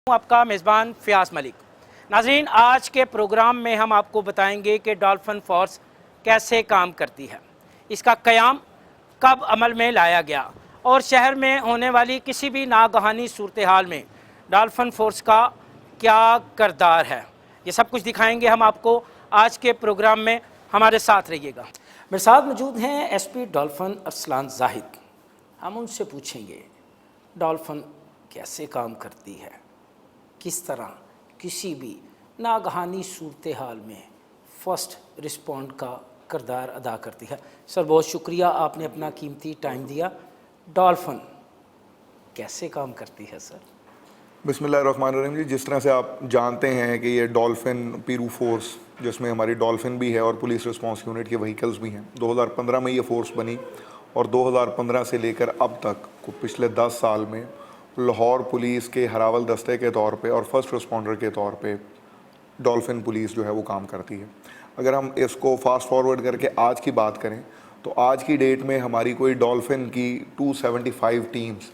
आपका मेज़बान फ़याज़ मलिक। नाज़रीन, आज के प्रोग्राम में हम आपको बताएंगे कि डॉल्फिन फोर्स कैसे काम करती है, इसका क़याम कब अमल में लाया गया और शहर में होने वाली किसी भी नागहानी सूरत हाल में डॉल्फिन फोर्स का क्या किरदार है। ये सब कुछ दिखाएंगे हम आपको आज के प्रोग्राम में। हमारे साथ रहिएगा। मेरे साथ मौजूद हैं एसपी डॉल्फिन अरसलान जाहिद। हम उनसे पूछेंगे डॉल्फिन कैसे काम करती है, किस तरह किसी भी नागहानी सूरत हाल में फ़र्स्ट रिस्पॉन्ड का किरदार अदा करती है। सर, बहुत शुक्रिया, आपने अपना कीमती टाइम दिया। डॉल्फिन कैसे काम करती है सर? बिस्मिल्लाहिर्रहमानिर्रहीम जी, जिस तरह से आप जानते हैं कि ये डॉल्फिन पीरू फोर्स, जिसमें हमारी डॉल्फिन भी है और पुलिस रिस्पांस यूनिट के व्हीकल्स भी हैं, 2015 में ये फ़ोर्स बनी और 2015 से लेकर अब तक पिछले 10 साल में लाहौर पुलिस के हरावल दस्ते के तौर पे और फर्स्ट रिस्पॉन्डर के तौर पे डॉल्फिन पुलिस जो है वो काम करती है। अगर हम इसको फास्ट फॉरवर्ड करके आज की बात करें तो आज की डेट में हमारी कोई डॉल्फिन की 275 टीम्स,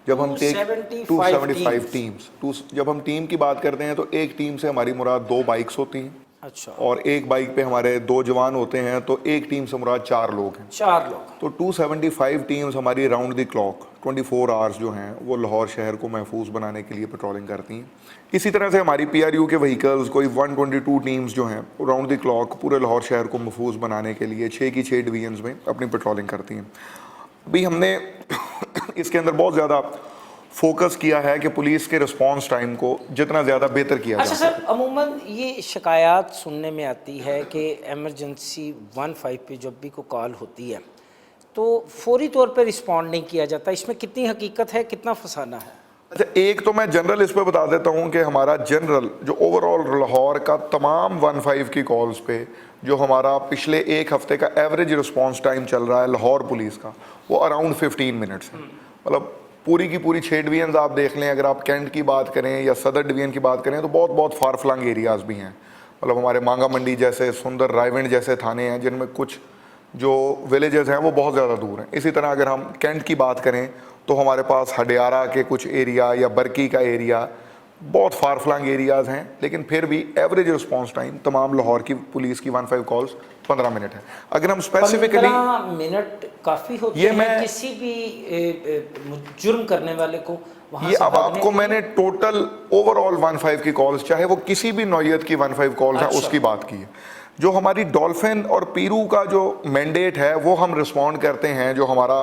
जब हम 275 टीम्स जब हम टीम की बात करते हैं तो एक टीम से हमारी मुराद 2 बाइक्स होती हैं। अच्छा। और एक बाइक पे हमारे 2 जवान होते हैं, तो एक टीम से मुराद 4 लोग हैं। 4 लोग। तो 275 टीम्स हमारी राउंड द क्लॉक 24 आवर्स जो हैं वो लाहौर शहर को महफूज बनाने के लिए पेट्रोलिंग करती हैं। इसी तरह से हमारी PRU के व्हीकल्स कोई 122 टीम्स जो हैं वो राउंड द क्लॉक पूरे लाहौर शहर को महफूज बनाने के लिए 6 की 6 डिवीजन्स में अपनी पेट्रोलिंग करती हैं। अभी हमने इसके अंदर बहुत ज़्यादा फोकस किया है कि पुलिस के रिस्पांस टाइम को जितना ज़्यादा बेहतर किया जाए। अच्छा सर, अमूमन ये शिकायत सुनने में आती है कि एमरजेंसी 15 पे जब भी कोई कॉल होती है तो फौरी तौर पे रिस्पॉन्ड नहीं किया जाता, इसमें कितनी हकीकत है, कितना फसाना है? अच्छा, एक तो मैं जनरल इस पे बता देता हूँ कि हमारा जनरल जो ओवरऑल लाहौर का तमाम 15 की कॉल्स पे जो हमारा पिछले एक हफ्ते का एवरेज रिस्पांस टाइम चल रहा है लाहौर पुलिस का, वो अराउंड 15 मिनट्स है। मतलब पूरी की पूरी 6 डिवीजन आप देख लें, अगर आप कैंट की बात करें या सदर डिवीजन की बात करें तो बहुत बहुत फार फ्लंग एरियाज़ भी हैं। मतलब हमारे मांगा मंडी जैसे, सुंदर रायविंड जैसे थाने हैं जिनमें कुछ जो विलेजेस हैं वो बहुत ज़्यादा दूर हैं। इसी तरह अगर हम कैंट की बात करें तो हमारे पास हडियारा के कुछ एरिया या बरकी का एरिया बहुत फार फ्लंग एरियाज़ हैं, लेकिन फिर भी एवरेज रिस्पांस टाइम तमाम लाहौर की पुलिस की 15 कॉल्स 15 मिनट है। अगर हम स्पेसिफिकली 15 मिनट काफ़ी होते हैं किसी भी जुर्म करने वाले को वहाँ ये अब आपको मैंने टोटल ओवरऑल 15 की कॉल्स, चाहे वो किसी भी नौयत की 15 कॉल्स हैं, उसकी बात की है। जो हमारी डॉल्फिन और पीरू का जो मैंडेट है वो हम रिस्पॉन्ड करते हैं। जो हमारा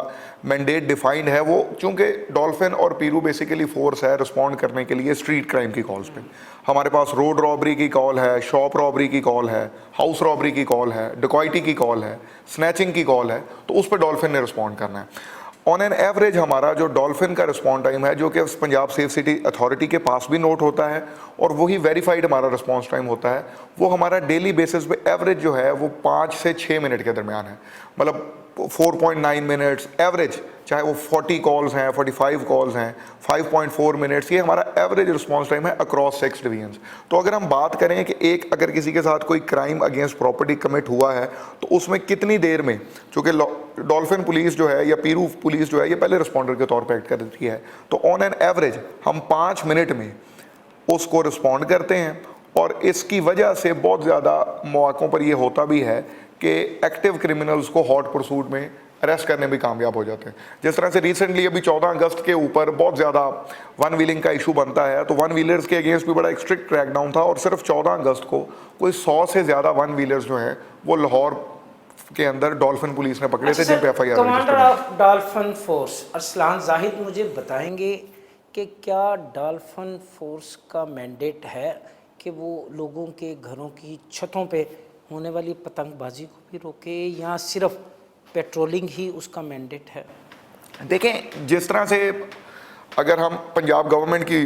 मैंडेट डिफाइंड है वो, चूंकि डॉल्फिन और पीरू बेसिकली फोर्स है रिस्पॉन्ड करने के लिए स्ट्रीट क्राइम की कॉल्स पे। हमारे पास रोड रॉबरी की कॉल है, शॉप रॉबरी की कॉल है, हाउस रॉबरी की कॉल है, डिकॉइटी की कॉल है, स्नैचिंग की कॉल है, तो उस पर डॉल्फिन ने रिस्पॉन्ड करना है। ऑन एन एवरेज हमारा जो डॉल्फिन का रिस्पॉन्स टाइम है, जो कि पंजाब सेफ सिटी अथॉरिटी के पास भी नोट होता है और वही वेरीफाइड हमारा रिस्पॉन्स टाइम होता है, वो हमारा डेली बेसिस पे एवरेज जो है वो 5 से 6 मिनट के दरमियान है। मतलब 4.9 मिनट्स एवरेज, चाहे वो 40 कॉल्स हैं, 45 कॉल्स हैं, 5.4 मिनट्स, ये हमारा एवरेज रिस्पॉन्स टाइम है अक्रॉस 6 डिवीजन्स। तो अगर हम बात करें कि एक अगर किसी के साथ कोई क्राइम अगेंस्ट प्रॉपर्टी कमिट हुआ है तो उसमें कितनी देर में, चूँकि डॉल्फिन पुलिस जो है या पीरू पुलिस जो है ये पहले रिस्पॉन्डर के तौर पर एक्ट करती है, तो ऑन एन एवरेज हम 5 मिनट में उसको रिस्पॉन्ड करते हैं। और इसकी वजह से बहुत ज़्यादा मौक़ों पर यह होता भी है कि एक्टिव क्रिमिनल्स को हॉट परसूट में अरेस्ट करने में कामयाब हो जाते हैं। जिस तरह से रिसेंटली अभी 14 अगस्त के ऊपर बहुत ज़्यादा वन व्हीलिंग का इशू बनता है, तो वन व्हीलर्स के अगेंस्ट भी बड़ा स्ट्रिक्ट क्रैकडाउन था और सिर्फ 14 अगस्त को कोई 100 से ज़्यादा वन व्हीलर्स जो हैं वो लाहौर के अंदर डॉल्फिन पुलिस ने पकड़े थे, जिन पे FIR। Commander of dolphin force Arsalan Zahid, मुझे बताएंगे कि क्या डॉल्फिन फोर्स का मैंडेट है कि वो लोगों के घरों की छतों पे होने वाली पतंगबाजी को भी रोके या सिर्फ पेट्रोलिंग ही उसका मैंडेट है? देखें, जिस तरह से अगर हम पंजाब गवर्नमेंट की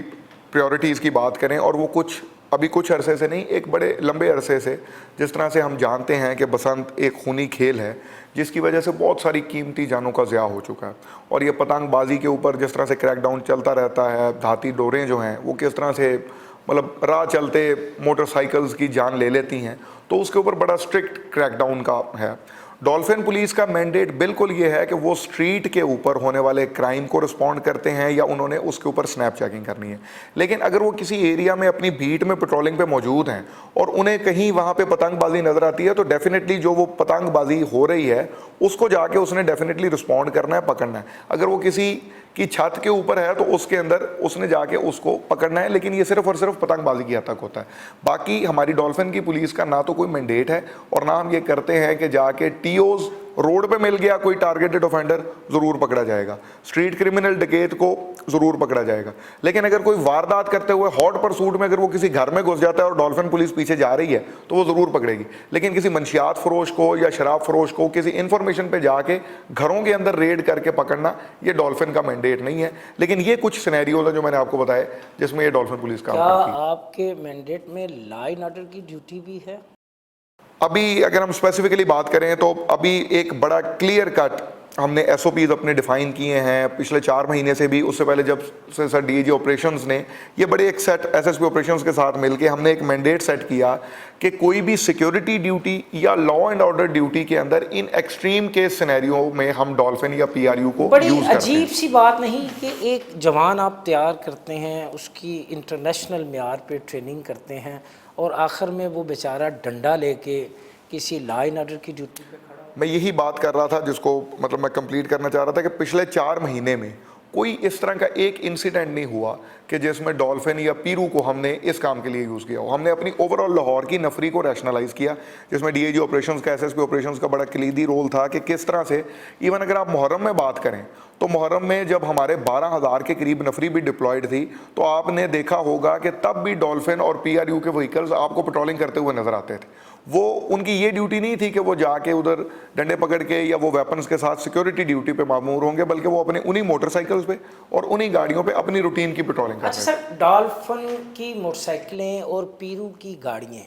प्रायोरिटीज़ की बात करें, और वो अभी कुछ अरसे से नहीं, एक बड़े लंबे अरसे से, जिस तरह से हम जानते हैं कि बसंत एक खूनी खेल है जिसकी वजह से बहुत सारी कीमती जानों का ज़िया हो चुका है। और ये पतंगबाजी के ऊपर जिस तरह से क्रैकडाउन चलता रहता है, धाती डोरें जो हैं वो किस तरह से मतलब राह चलते मोटरसाइकिल्स की जान ले लेती हैं, तो उसके ऊपर बड़ा स्ट्रिक्ट क्रैकडाउन का है। डॉल्फिन पुलिस का मैंडेट बिल्कुल ये है कि वो स्ट्रीट के ऊपर होने वाले क्राइम को रिस्पॉन्ड करते हैं या उन्होंने उसके ऊपर स्नैप चेकिंग करनी है। लेकिन अगर वो किसी एरिया में अपनी बीट में पेट्रोलिंग पे मौजूद हैं और उन्हें कहीं वहाँ पे पतंगबाजी नज़र आती है, तो डेफिनेटली जो वो पतंगबाजी हो रही है उसको जाके उसने डेफिनेटली रिस्पॉन्ड करना है, पकड़ना है। अगर वो किसी की छत के ऊपर है तो उसके अंदर उसने जाके उसको पकड़ना है, लेकिन ये सिर्फ और सिर्फ पतंगबाजी की हद तक होता है। बाकी हमारी डॉल्फिन की पुलिस का ना तो कोई मैंडेट है और ना हम ये करते हैं कि जाके टीओज रोड पे मिल गया कोई टारगेटेड ऑफेंडर ज़रूर पकड़ा जाएगा, स्ट्रीट क्रिमिनल डकैत को ज़रूर पकड़ा जाएगा। लेकिन अगर कोई वारदात करते हुए हॉट परसूट में अगर वो किसी घर में घुस जाता है और डॉल्फिन पुलिस पीछे जा रही है तो वो ज़रूर पकड़ेगी। लेकिन किसी मंशियात फरोश को या शराब फरोश को किसी इन्फॉर्मेशन पे जाके घरों के अंदर रेड करके पकड़ना, ये डॉल्फिन का मैंडेट नहीं है। लेकिन ये कुछ सिनेरियोज है जो मैंने आपको बताए जिसमें ये डॉल्फिन पुलिस काम करती है। आपके मैंडेट में लॉ एंड ऑर्डर की ड्यूटी भी है? अभी अगर हम स्पेसिफिकली बात करें तो अभी एक बड़ा क्लियर कट हमने एसओपीज अपने डिफाइन किए हैं पिछले 4 महीने से भी। उससे पहले जब से सर डीएजी ऑपरेशंस ने ये बड़े एक सेट एसएसपी ऑपरेशंस के साथ मिलके हमने एक मैंडेट सेट किया कि कोई भी सिक्योरिटी ड्यूटी या लॉ एंड ऑर्डर ड्यूटी के अंदर इन एक्सट्रीम केस सिनेरियो में हम डॉल्फिन या पीआरयू को बड़ी यूज करते हैं। अजीब सी बात नहीं कि एक जवान आप तैयार करते हैं, उसकी इंटरनेशनल मेयार पे ट्रेनिंग करते हैं और आखिर में वो बेचारा डंडा लेके किसी लॉ एंड ऑर्डर की ड्यूटी पे खड़ा। मैं यही बात कर रहा था जिसको मतलब मैं कंप्लीट करना चाह रहा था कि पिछले 4 महीने में कोई इस तरह का एक इंसिडेंट नहीं हुआ कि जिसमें डॉल्फिन या पीरू को हमने इस काम के लिए यूज़ किया हो। हमने अपनी ओवरऑल लाहौर की नफरी को रैशनलाइज किया, जिसमें डीएजी ऑपरेशंस का एसएसपी ऑपरेशंस का बड़ा कलीदी रोल था कि किस तरह से इवन अगर आप मुहर्रम में बात करें तो मुहर्रम में जब हमारे 12,000 के करीब नफरी भी डिप्लॉयड थी तो आपने देखा होगा कि तब भी डॉल्फिन और पीआरयू के व्हीकल्स आपको पेट्रोलिंग करते हुए नजर आते थे। वो उनकी ये ड्यूटी नहीं थी कि वो जाके उधर डंडे पकड़ के या वो वेपन्स के साथ सिक्योरिटी ड्यूटी पे मामूर होंगे, बल्कि वो अपने उन्हीं मोटरसाइकिल्स पे और उन्हीं गाड़ियों पे अपनी रूटीन की पेट्रोलिंग करते हैं। अच्छा सर, डॉल्फिन की मोटरसाइकिलें और पीरू की गाड़ियाँ,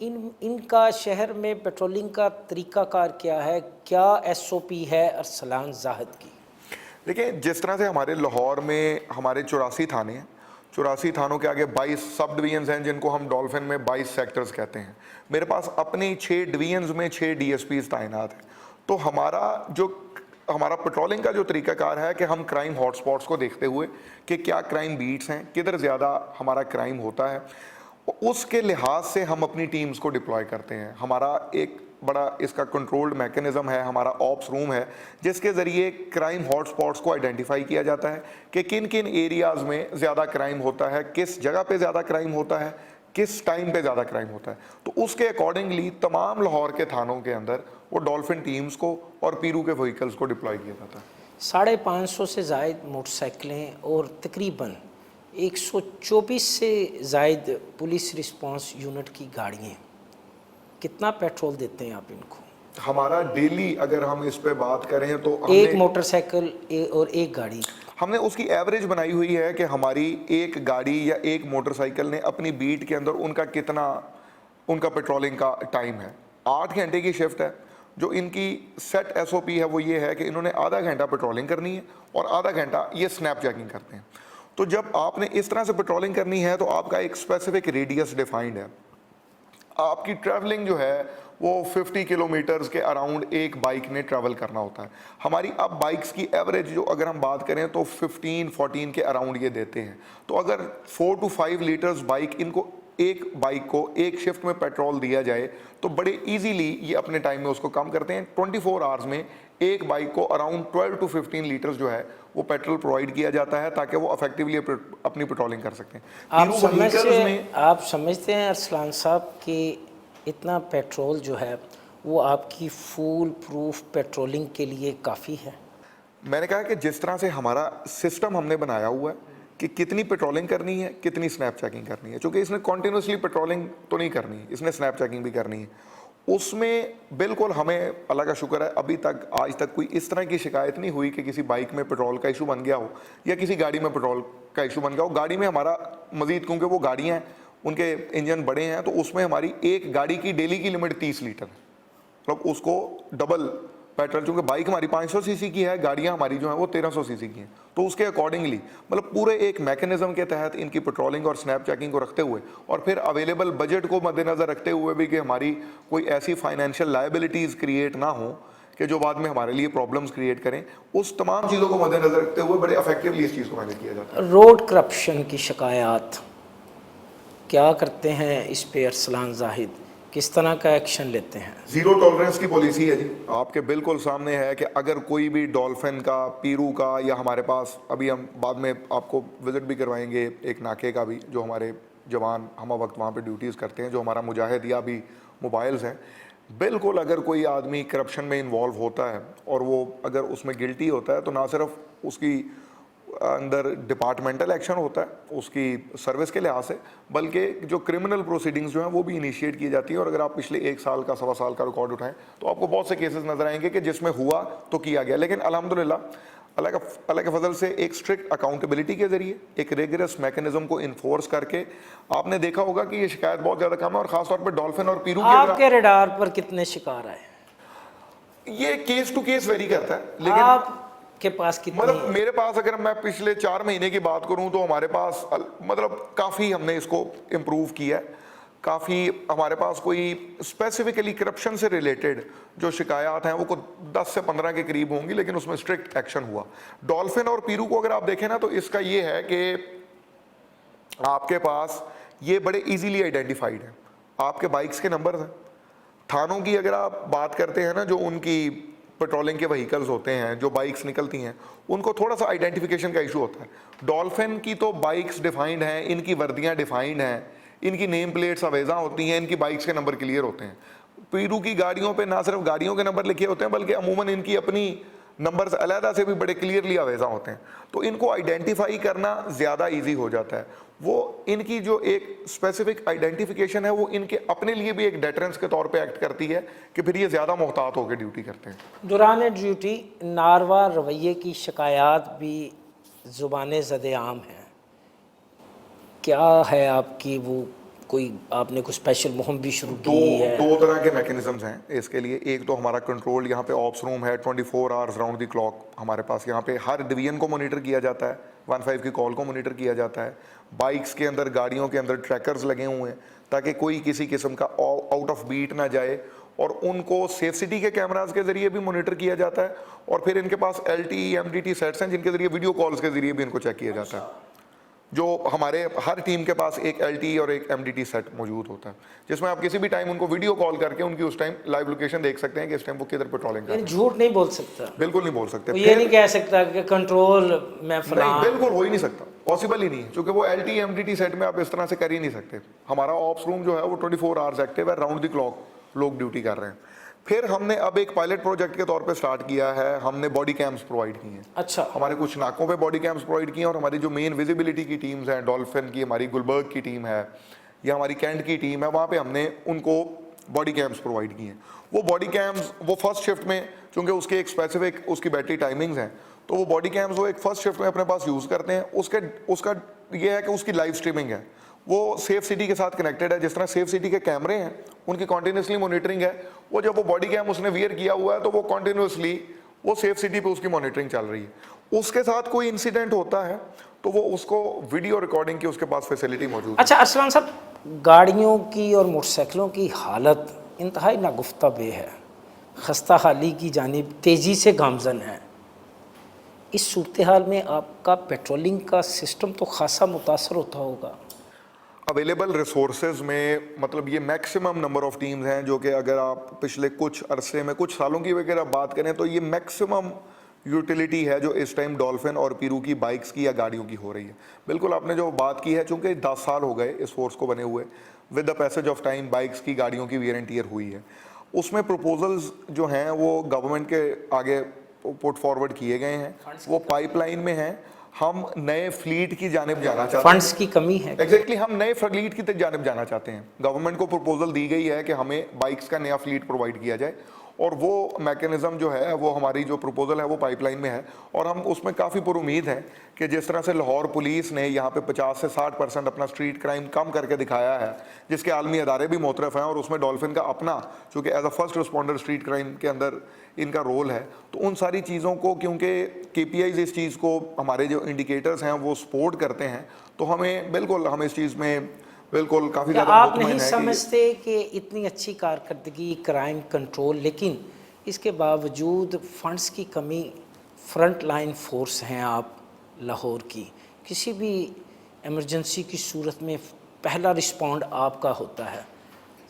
इनका शहर में पेट्रोलिंग का तरीकाकार क्या है? क्या एसओपी है अरसलान जाहिद की? देखिए, जिस तरह से हमारे लाहौर में हमारे 84 थाने हैं, 84 थानों के आगे 22 सब डिवीजन्स हैं जिनको हम डॉल्फिन में 22 सेक्टर्स कहते हैं। मेरे पास अपने 6 डिवीजन्स में 6 डीएसपीज तैनात हैं। तो हमारा पेट्रोलिंग का जो तरीकाकार है कि हम क्राइम हॉटस्पॉट्स को देखते हुए कि क्या क्राइम बीट्स हैं, किधर ज़्यादा हमारा क्राइम होता है, उसके लिहाज से हम अपनी टीम्स को डिप्लॉय करते हैं। हमारा एक बड़ा इसका कंट्रोल्ड मैकेनिज्म है, हमारा ऑप्स रूम है जिसके ज़रिए क्राइम हॉटस्पॉट्स को आइडेंटिफाई किया जाता है कि किन किन एरियाज़ में ज़्यादा क्राइम होता है, किस जगह पे ज़्यादा क्राइम होता है, किस टाइम पे ज़्यादा क्राइम होता है। तो उसके अकॉर्डिंगली तमाम लाहौर के थानों के अंदर वो डॉल्फिन टीम्स को और पीरू के व्हीकल्स को डिप्लॉय किया जाता है। 550 से ज़ायद मोटरसाइकिलें और तकरीबन 124 से ज़ायद पुलिस रिस्पांस यूनिट की गाड़ियाँ, कितना पेट्रोल देते हैं आप इनको? हमारा डेली अगर हम इस पे बात करें तो एक मोटरसाइकिल और एक गाड़ी, हमने उसकी एवरेज बनाई हुई है कि हमारी एक गाड़ी या एक मोटरसाइकिल ने अपनी बीट के अंदर उनका पेट्रोलिंग का टाइम है। 8 घंटे की शिफ्ट है। जो इनकी सेट एसओपी है वो ये है कि इन्होंने आधा घंटा पेट्रोलिंग करनी है और आधा घंटा ये स्नैप चेकिंग करते हैं। तो जब आपने इस तरह से पेट्रोलिंग करनी है तो आपका एक स्पेसिफिक रेडियस डिफाइंड है। आपकी ट्रैवलिंग जो है वो 50 किलोमीटर्स के अराउंड एक बाइक ने ट्रैवल करना होता है। हमारी अब बाइक्स की एवरेज जो अगर हम बात करें तो 15-14 के अराउंड ये देते हैं। तो अगर 4 to 5 लीटर्स एक बाइक को एक शिफ्ट में पेट्रोल दिया जाए तो बड़े इजीली ये अपने टाइम में उसको कम करते हैं। 24 आवर्स में एक बाइक को अराउंड 12 to 15 लीटर्स जो है वो पेट्रोल प्रोवाइड किया जाता है ताकि वो इफेक्टिवली अपनी पेट्रोलिंग कर सकते हैं। आप समझते हैं अरसलान साहब कि इतना पेट्रोल जो है वो आपकी फुल प्रूफ पेट्रोलिंग के लिए काफ़ी है? मैंने कहा कि जिस तरह से हमारा सिस्टम हमने बनाया हुआ है कि कितनी पेट्रोलिंग करनी है, कितनी स्नैप चेकिंग करनी है, क्योंकि इसने कॉन्टिन्यूसली पेट्रोलिंग तो नहीं करनी है, इसने स्नैप चेकिंग भी करनी है। उसमें बिल्कुल हमें अल्लाह का शुक्र है अभी तक आज तक कोई इस तरह की शिकायत नहीं हुई कि किसी बाइक में पेट्रोल का इशू बन गया हो या किसी गाड़ी में पेट्रोल का इशू बन गया हो। गाड़ी में हमारा मजीद, क्योंकि वो गाड़ियाँ हैं उनके इंजन बड़े हैं, तो उसमें हमारी एक गाड़ी की डेली की लिमिट 30 लीटर है। मतलब उसको डबल पेट्रोल, चूंकि बाइक हमारी 500 सीसी की है, गाड़ियां हमारी जो हैं वो 1300 सीसी की हैं, तो उसके अकॉर्डिंगली मतलब पूरे एक मैकेनिज्म के तहत इनकी पेट्रोलिंग और स्नैप चेकिंग को रखते हुए और फिर अवेलेबल बजट को मद्देनजर रखते हुए भी कि हमारी कोई ऐसी फाइनेंशियल लायबिलिटीज़ क्रिएट ना हो कि जो बाद में हमारे लिए प्रॉब्लम्स क्रिएट करें, उस तमाम चीज़ों को मद्देनजर रखते हुए बड़े इफेक्टिवली इस चीज़ को मैनेज किया जाता है। रोड करप्शन की शिकायत क्या करते हैं इस पे अरसलान जाहिद, किस तरह का एक्शन लेते हैं? जीरो टॉलरेंस की पॉलिसी है जी, आपके बिल्कुल सामने है कि अगर कोई भी डॉल्फिन का, पीरू का, या हमारे पास अभी हम बाद में आपको विजिट भी करवाएंगे एक नाके का भी, जो हमारे जवान हम वक्त वहाँ पे ड्यूटीज़ करते हैं, जो हमारा मुजाहिद या भी मोबाइल्स हैं, बिल्कुल अगर कोई आदमी करप्शन में इन्वॉल्व होता है और वो अगर उसमें गिल्टी होता है तो ना सिर्फ उसकी अंदर डिपार्टमेंटल एक्शन होता है उसकी सर्विस के लिहाज से, बल्कि जो क्रिमिनल प्रोसीडिंग्स जो हैं वो भी इनिशिएट की जाती हैं। और अगर आप पिछले 1 साल का, 1.25 साल का रिकॉर्ड उठाएं तो आपको बहुत से केसेस नजर आएंगे कि जिसमें हुआ तो किया गया, लेकिन अल्हम्दुलिल्लाह अल्लाह के फजल से एक स्ट्रिक्ट अकाउंटेबिलिटी के जरिए एक रेगुलस मैकेनिज्म को इन्फोर्स करके आपने देखा होगा कि ये शिकायत बहुत ज़्यादा कम है। और खासतौर पर डॉल्फिन और पीरू आपके रडार पर कितने शिकार आए? ये केस टू केस वेरी करता है, लेकिन आपके पास कितने? मतलब मेरे पास अगर मैं पिछले 4 महीने की बात करूं तो हमारे पास मतलब काफ़ी हमने इसको इम्प्रूव किया है। काफ़ी हमारे पास कोई स्पेसिफिकली करप्शन से रिलेटेड जो शिकायत हैं वो 10 से 15 के करीब होंगी, लेकिन उसमें स्ट्रिक्ट एक्शन हुआ। डॉल्फिन और पीरू को अगर आप देखें ना तो इसका ये है कि आपके पास ये बड़े इजीली आइडेंटिफाइड है, आपके बाइक्स के नंबर हैं। थानों की अगर आप बात करते हैं ना, जो उनकी पेट्रोलिंग के व्हीकल्स होते हैं, जो बाइक्स निकलती हैं, उनको थोड़ा सा आइडेंटिफिकेशन का इशू होता है। डॉल्फिन की तो बाइक्स डिफाइंड हैं, इनकी वर्दियां डिफाइंड हैं, इनकी नेम प्लेट्स अवेजा होती हैं, इनकी बाइक्स के नंबर क्लियर होते हैं। पीरू की गाड़ियों पे ना सिर्फ गाड़ियों के नंबर लिखे होते हैं बल्कि अमूमन इनकी अपनी नंबर्स अलहदा से भी बड़े क्लियरली अवेजा होते हैं, तो इनको आइडेंटिफाई करना ज़्यादा ईजी हो जाता है। वो इनकी जो एक स्पेसिफिक आइडेंटिफिकेशन है वो इनके अपने लिए भी एक डेटरेंस के तौर पे एक्ट करती है कि फिर ये ज़्यादा मोहतात होकर ड्यूटी करते हैं। दौरान ड्यूटी नारवा रवैये की शिकायत भी ज़ुबान ज़द-ए-आम है, क्या है आपकी वो कोई आपने कुछ स्पेशल मुहिम भी शुरू की है? दो तरह के मैकेनिज्म्स हैं इसके लिए। एक तो हमारा कंट्रोल यहाँ पे ऑप्स रूम है, 24 आवर्स राउंड द क्लॉक हमारे पास यहाँ पे हर डिवीजन को मॉनिटर किया जाता है, 15 की कॉल को मॉनिटर किया जाता है। बाइक्स के अंदर, गाड़ियों के अंदर ट्रैकर्स लगे हुए हैं ताकि कोई किसी किस्म का आउट ऑफ बीट ना जाए, और उनको सेफ सिटी के कैमराज के जरिए भी मॉनिटर किया जाता है। और फिर इनके पास LTE MDT सेट्स हैं जिनके जरिए वीडियो कॉल्स के जरिए भी इनको चेक किया जाता है। जो हमारे हर टीम के पास एक LTE और एक MDT सेट मौजूद होता है, जिसमें आप किसी भी टाइम उनको वीडियो कॉल करके उनकी उस टाइम लाइव लोकेशन देख सकते हैं कि इस टाइम वो किधर पेट्रोलिंग कर रहे हैं। झूठ नहीं बोल सकता, बिल्कुल नहीं बोल सकते। ये नहीं कह सकता कि कंट्रोल में नहीं, बिल्कुल हो ही नहीं सकता, पॉसिबल ही नहीं है, क्योंकि वो LTE MDT सेट में आप इस तरह से कर ही नहीं सकते। हमारा ऑप्स रूम जो है वो 24 आवर्स एक्टिव है, राउंड द क्लॉक लोग ड्यूटी कर रहे हैं। फिर हमने अब एक पायलट प्रोजेक्ट के तौर पे स्टार्ट किया है, हमने बॉडी कैम्स प्रोवाइड किए हैं। अच्छा, हमारे कुछ नाकों पे बॉडी कैम्स प्रोवाइड किए हैं, और हमारी जो मेन विजिबिलिटी की टीम्स हैं, डॉल्फिन की हमारी गुलबर्ग की टीम है या हमारी कैंट की टीम है, वहाँ पे हमने उनको बॉडी कैम्स प्रोवाइड किए हैं। वो बॉडी कैम्स वो फर्स्ट शिफ्ट में, चूँकि उसके एक स्पेसिफिक उसकी बैटरी टाइमिंग्स हैं, तो वो बॉडी कैम्स वो एक फर्स्ट शिफ्ट में अपने पास यूज़ करते हैं। उसका ये है कि उसकी लाइव स्ट्रीमिंग है, वो सेफ सिटी के साथ कनेक्टेड है। जिस तरह सेफ सिटी के कैमरे हैं उनकी कॉन्टिन्यूसली मॉनिटरिंग है, वो जब वो बॉडी कैम उसने वियर किया हुआ है तो वो कॉन्टिन्यूसली वो सेफ सिटी पे उसकी मॉनिटरिंग चल रही है। उसके साथ कोई इंसिडेंट होता है तो वो उसको वीडियो रिकॉर्डिंग की उसके पास फैसिलिटी मौजूद है। अच्छा अरसलान साहब, गाड़ियों की और मोटरसाइकिलों की हालत इंतहाई नागुफ्ता बे है, खस्ता हाली की जानिब तेज़ी से गामजन है। इस सूरत हाल में आपका पेट्रोलिंग का सिस्टम तो खासा मुतासर होता होगा। अवेलेबल रिसोर्सेज में मतलब ये मैक्सिमम नंबर ऑफ टीम्स हैं, जो कि अगर आप पिछले कुछ अरसे में, कुछ सालों की अगर आप बात करें तो ये मैक्सिमम यूटिलिटी है जो इस टाइम डॉल्फिन और पीरू की बाइक्स की या गाड़ियों की हो रही है। बिल्कुल आपने जो बात की है, चूँकि 10 साल हो गए इस फोर्स को बने हुए, with the passage of time bikes की, गाड़ियों की वियर एंड टियर हुई है। उसमें प्रपोजल्स जो हैं वो गवर्नमेंट के आगे पुट फॉरवर्ड किए गए हैं, वो पाइपलाइन में हैं। हम नए फ्लीट की जानिब जाना चाहते हैं, फंड्स की कमी है। एग्जैक्टली हम नए फ्लीट की जानिब जाना चाहते हैं। गवर्नमेंट को प्रपोजल दी गई है कि हमें बाइक्स का नया फ्लीट प्रोवाइड किया जाए, और वो मैकेनिज़्म जो है, वो हमारी जो प्रपोज़ल है वो पाइपलाइन में है, और हम उसमें काफ़ी पुरुमीद हैं कि जिस तरह से लाहौर पुलिस ने यहाँ पे 50 से 60% अपना स्ट्रीट क्राइम कम करके दिखाया है, जिसके आलमी अदारे भी मोतरफ़ हैं, और उसमें डॉल्फिन का अपना चूँकि as a first responder street crime के अंदर इनका रोल है, तो उन सारी चीज़ों को, क्योंकि KPIs इस चीज़ को, हमारे जो इंडिकेटर्स हैं वो सपोर्ट करते हैं, तो हमें बिल्कुल, हम इस चीज़ में बिल्कुल काफ़ी क्या ज़्यादा आप मुतमईन नहीं हैं समझते कि इतनी अच्छी कारकर्दगी, क्राइम कंट्रोल, लेकिन इसके बावजूद फंड्स की कमी, फ्रंट लाइन फोर्स हैं आप लाहौर की, किसी भी इमरजेंसी की सूरत में पहला रिस्पॉन्ड आपका होता है,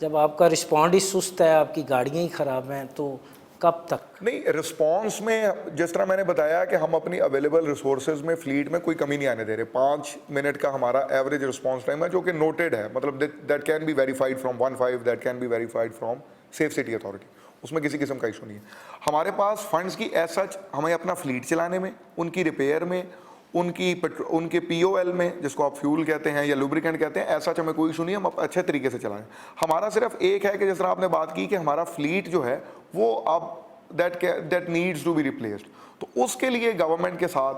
जब आपका रिस्पॉन्ड ही सुस्त है, आपकी गाड़ियाँ ही ख़राब हैं, तो कब तक? नहीं, रिस्पांस में जिस तरह मैंने बताया कि हम अपनी अवेलेबल रिसोर्सेज में, फ्लीट में कोई कमी नहीं आने दे रहे। 5 मिनट का हमारा एवरेज रिस्पांस टाइम है, जो कि नोटेड है, मतलब that can be verified from 15, that can be verified from safe city authority, उसमें किसी किस्म का इशू नहीं है। हमारे पास फंड्स की एज सच, हमें अपना फ्लीट चलाने में, उनकी रिपेयर में, उनके POL में, जिसको आप फ्यूल कहते हैं या लुब्रिकेंट कहते हैं, ऐसा हमें कोई इशू नहीं है, हम अच्छे तरीके से चलाएं। हमारा सिर्फ एक है कि जिस तरह आपने बात की कि हमारा फ्लीट जो है वो अब that needs to be replaced, तो उसके लिए गवर्नमेंट के साथ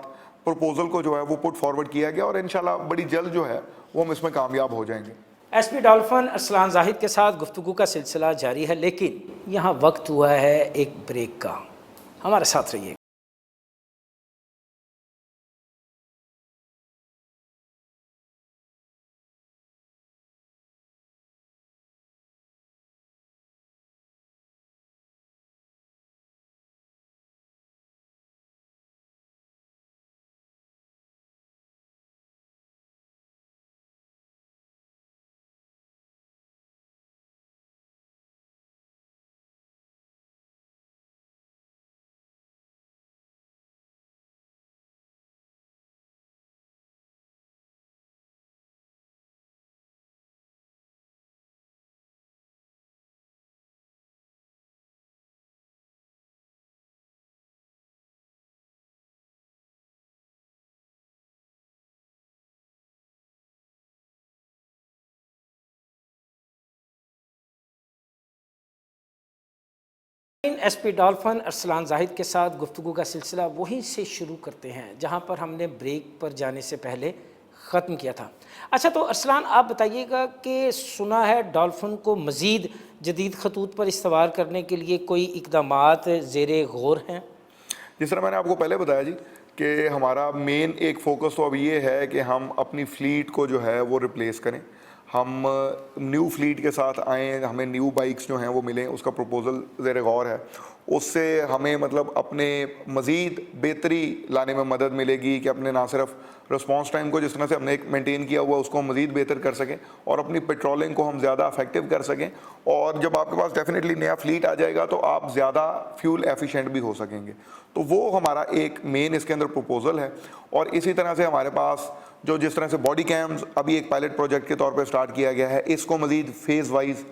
प्रपोजल को जो है वो पुट फॉरवर्ड किया गया, और इंशाल्लाह बड़ी जल्द जो है वो हम इसमें कामयाब हो जाएंगे। SP डॉल्फिन अरसलान जाहिद के साथ गुफ्तगू का सिलसिला जारी है, लेकिन यहाँ वक्त हुआ है एक ब्रेक का। हमारे साथ रहिए। SP डॉल्फिन अरसलान जाहिद के साथ गुफ्तगू का सिलसिला वहीं से शुरू करते हैं जहां पर हमने ब्रेक पर जाने से पहले ख़त्म किया था। अच्छा, तो अरसलान आप बताइएगा कि सुना है डॉल्फिन को मज़ीद जदीद खतूत पर इस्तवार करने के लिए कोई इक़दामात ज़ेरे गौर हैं? जिस तरह मैंने आपको पहले बताया जी कि हमारा मेन एक फोकस तो अब ये है कि हम अपनी फ्लीट को जो है वो रिप्लेस करें, हम न्यू फ्लीट के साथ आएँ, हमें न्यू बाइक्स जो हैं वो मिलें, उसका प्रपोज़ल ज़ेर गौर है। उससे हमें मतलब अपने मज़ीद बेहतरी लाने में मदद मिलेगी कि अपने ना सिर्फ रिस्पॉन्स टाइम को जिस तरह से हमने एक मेंटेन किया हुआ उसको हम मज़ीद बेहतर कर सकें, और अपनी पेट्रोलिंग को हम ज़्यादा इफेक्टिव कर सकें, और जब आपके पास डेफिनेटली नया फ्लीट आ जाएगा तो आप ज़्यादा फ्यूल एफिशिएंट भी हो सकेंगे। तो वो हमारा एक मेन इसके अंदर प्रपोज़ल है। और इसी तरह से हमारे पास जो जिस तरह से बॉडी कैम्स अभी एक पायलट प्रोजेक्ट के तौर पर स्टार्ट किया गया है, इसको मज़ीद फेज़ वाइज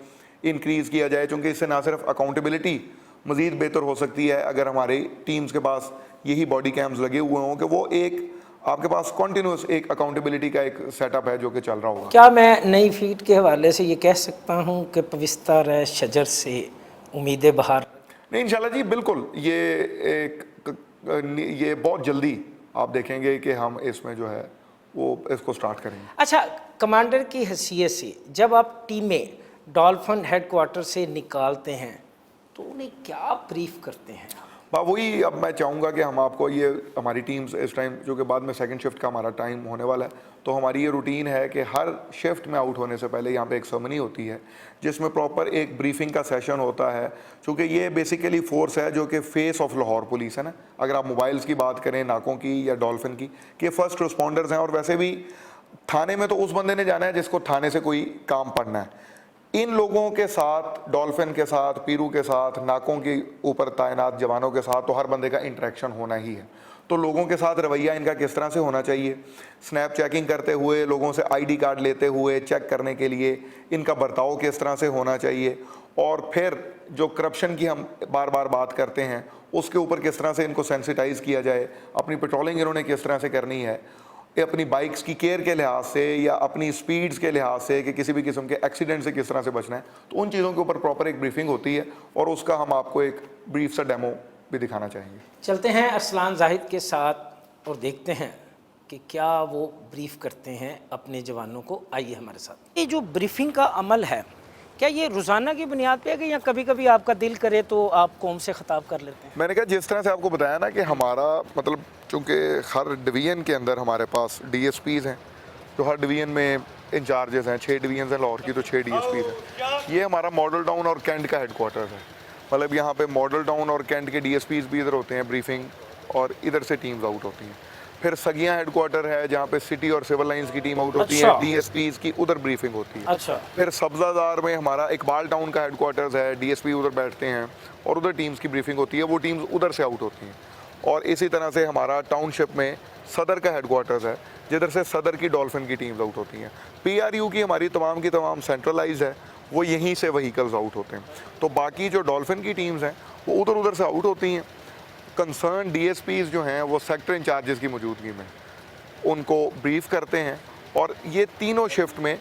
इंक्रीज़ किया जाए, क्योंकि इससे ना सिर्फ अकाउंटेबिलिटी मज़ीद बेहतर हो सकती है अगर हमारी टीम्स के पास यही बॉडी कैम्स लगे हुए हों कि वो एक आपके पास कॉन्टिन्यूस एक अकाउंटेबिलिटी का एक सेटअप है जो कि चल रहा होगा। क्या मैं नई फीट के हवाले से ये कह सकता हूँ कि पविस्तर है शजर से उम्मीद बहार? नहीं, इंशाल्लाह जी, बिल्कुल, ये बहुत जल्दी आप देखेंगे कि हम इसमें जो है वो इसको स्टार्ट करेंगे। अच्छा, कमांडर की हैसियत से जब आप टीमें डॉल्फिन हेडक्वार्टर से निकालते हैं तो उन्हें क्या ब्रीफ करते हैं? वही अब मैं चाहूँगा कि हम आपको ये हमारी टीम्स इस टाइम, जो कि बाद में सेकंड शिफ्ट का हमारा टाइम होने वाला है, तो हमारी ये रूटीन है कि हर शिफ्ट में आउट होने से पहले यहाँ पे एक सर्मनी होती है जिसमें प्रॉपर एक ब्रीफिंग का सेशन होता है, क्योंकि ये बेसिकली फोर्स है जो कि फेस ऑफ लाहौर पुलिस है ना। अगर आप मोबाइल्स की बात करें, नाकों की या डॉल्फिन की, कि फर्स्ट रिस्पॉन्डर्स हैं, और वैसे भी थाने में तो उस बंदे ने जाना है जिसको थाने से कोई काम पड़ना है। इन लोगों के साथ, डॉल्फिन के साथ, पीरू के साथ, नाकों के ऊपर तैनात जवानों के साथ तो हर बंदे का इंटरेक्शन होना ही है। तो लोगों के साथ रवैया इनका किस तरह से होना चाहिए, स्नैप चेकिंग करते हुए, लोगों से ID कार्ड लेते हुए चेक करने के लिए इनका बर्ताव किस तरह से होना चाहिए, और फिर जो करप्शन की हम बार बार बात करते हैं उसके ऊपर किस तरह से इनको सेंसिटाइज़ किया जाए, अपनी पेट्रोलिंग इन्होंने किस तरह से करनी है, अपनी बाइक्स की केयर के लिहाज से या अपनी स्पीड्स के लिहाज से कि किसी भी किस्म के एक्सीडेंट से किस तरह से बचना है, तो उन चीज़ों के ऊपर प्रॉपर एक ब्रीफिंग होती है और उसका हम आपको एक ब्रीफ सा डेमो भी दिखाना चाहेंगे। चलते हैं अरसलान जाहिद के साथ और देखते हैं कि क्या वो ब्रीफ करते हैं अपने जवानों को। आइए हमारे साथ। ये जो ब्रीफिंग का अमल है, क्या ये रोज़ाना की बुनियाद पे है कि या कभी कभी आपका दिल करे तो आप कौम से ख़िताब कर लेते हैं? मैंने कहा जिस तरह से आपको बताया ना कि हमारा मतलब चूँकि हर डिवीज़न के अंदर हमारे पास DSPs हैं, जो हर डिवीज़न में इंचार्जेस हैं, 6 डिवीज़न हैं लाहौर की, तो 6 DSPs हैं। ये हमारा मॉडल टाउन और कैंट का हेडक्वार्टर है। मतलब यहाँ पे मॉडल टाउन और कैंट के DSPs भी इधर होते हैं ब्रीफिंग, और इधर से टीम्स आउट होती हैं। फिर सगियाँ हेडक्वार्टर है जहाँ पे सिटी और सिविल लाइंस की टीम आउट होती है, अच्छा। DSPs की उधर ब्रीफिंग होती है। अच्छा। फिर सब्जादार में हमारा इकबाल टाउन का हेडक्वार्टर्स है, DSP उधर बैठते हैं और उधर टीम्स की ब्रीफिंग होती है, वो टीम्स उधर से आउट होती हैं। और इसी तरह से हमारा टाउनशिप में सदर का हेडक्वार्टर्स है, जिधर से सदर की डॉल्फिन की टीम्स आउट होती हैं। PRU की हमारी तमाम की तमाम सेंट्रलाइज है, वो यहीं से व्हीकल्स आउट होते हैं। तो बाकी जो डॉल्फिन की टीम्स हैं वो उधर उधर से आउट होती हैं। कंसर्न DSPs जो हैं वो सेक्टर इंचार्जेस की मौजूदगी में उनको ब्रीफ करते हैं, और ये तीनों शिफ्ट में,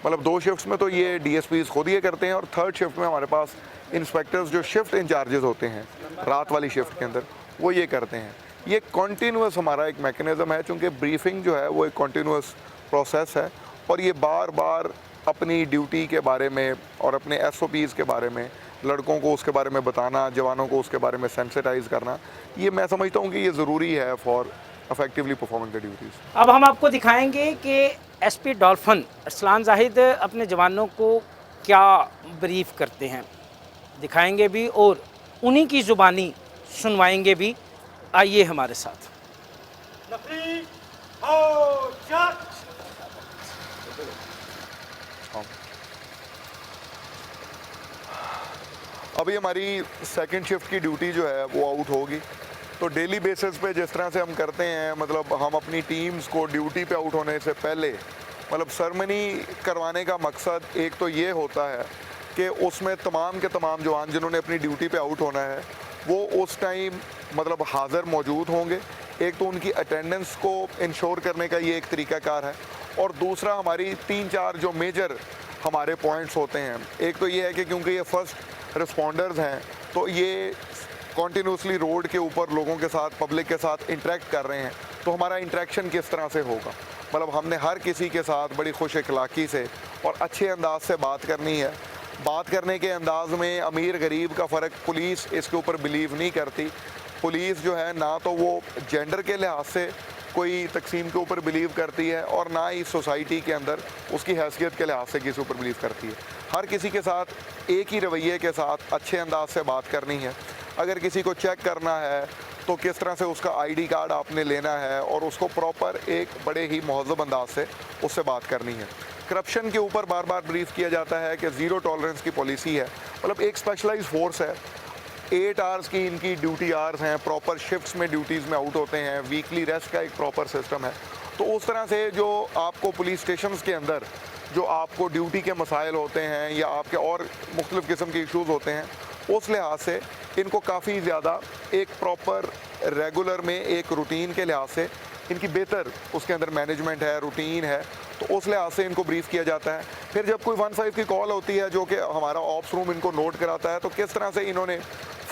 मतलब 2 शिफ्ट्स में तो ये DSPs खुद ये करते हैं, और 3rd शिफ्ट में हमारे पास इंस्पेक्टर्स जो शिफ्ट इंचार्जेस होते हैं रात वाली शिफ्ट के अंदर, वो ये करते हैं। ये कॉन्टीन्यूस हमारा एक मैकेनिज़्म है, चूँकि ब्रीफिंग जो है वो एक कॉन्टीन्यूस प्रोसेस है, और ये बार बार अपनी ड्यूटी के बारे में और अपने SOPs के बारे में लड़कों को उसके बारे में बताना, जवानों को उसके बारे में सेंसिटाइज करना, ये मैं समझता हूँ कि ये ज़रूरी है for effectively performing the duties। अब हम आपको दिखाएंगे कि SP डॉल्फिन अरसलान जाहिद अपने जवानों को क्या ब्रीफ करते हैं, दिखाएंगे भी और उन्हीं की ज़ुबानी सुनवाएंगे भी। आइए हमारे साथ। अभी हमारी 2nd शिफ्ट की ड्यूटी जो है वो आउट होगी, तो डेली बेसिस पे जिस तरह से हम करते हैं, मतलब हम अपनी टीम्स को ड्यूटी पे आउट होने से पहले मतलब सरमनी करवाने का मकसद एक तो ये होता है कि उसमें तमाम के तमाम जवान जिन्होंने अपनी ड्यूटी पे आउट होना है वो उस टाइम मतलब हाज़िर मौजूद होंगे। एक तो उनकी अटेंडेंस को इंश्योर करने का ये एक तरीक़ाकार है, और दूसरा हमारी 3-4 जो मेजर हमारे पॉइंट्स होते हैं। एक तो ये है कि क्योंकि ये फर्स्ट रिस्पॉन्डर्स हैं तो ये कॉन्टीन्यूसली रोड के ऊपर लोगों के साथ, पब्लिक के साथ इंटरेक्ट कर रहे हैं, तो हमारा इंटरेक्शन किस तरह से होगा। मतलब हमने हर किसी के साथ बड़ी खुश अखलाक़ी से और अच्छे अंदाज से बात करनी है। बात करने के अंदाज में अमीर गरीब का फ़र्क पुलिस इसके ऊपर बिलीव नहीं करती। पुलिस जो है ना तो वो जेंडर के लिहाज से कोई तकसीम के ऊपर बिलीव करती है, और ना ही सोसाइटी के अंदर उसकी हैसियत के लिहाज से किसी ऊपर बिलीव करती है। हर किसी के साथ एक ही रवैये के साथ अच्छे अंदाज से बात करनी है। अगर किसी को चेक करना है तो किस तरह से उसका ID कार्ड आपने लेना है, और उसको प्रॉपर एक बड़े ही महज़ब अंदाज से उससे बात करनी है। करप्शन के ऊपर बार बार ब्रीफ किया जाता है कि ज़ीरो टॉलरेंस की पॉलिसी है। मतलब एक स्पेशलाइज फोर्स है, 8 आवर्स की इनकी ड्यूटी आवर्स हैं, प्रॉपर शिफ्ट्स में ड्यूटीज़ में आउट होते हैं, वीकली रेस्ट का एक प्रॉपर सिस्टम है। तो उस तरह से जो आपको पुलिस स्टेशंस के अंदर जो आपको ड्यूटी के मसाइल होते हैं या आपके और मुख्तलिफ़ किस्म के इशूज़ होते हैं, उस लिहाज से इनको काफ़ी ज़्यादा एक प्रॉपर रेगुलर में एक रूटीन के लिहाज से इनकी बेहतर उसके अंदर मैनेजमेंट है, रूटीन है, तो उस लिहाज से इनको ब्रीफ किया जाता है। फिर जब कोई 15 की कॉल होती है जो कि हमारा ऑप्स रूम इनको नोट कराता है, तो किस तरह से इन्होंने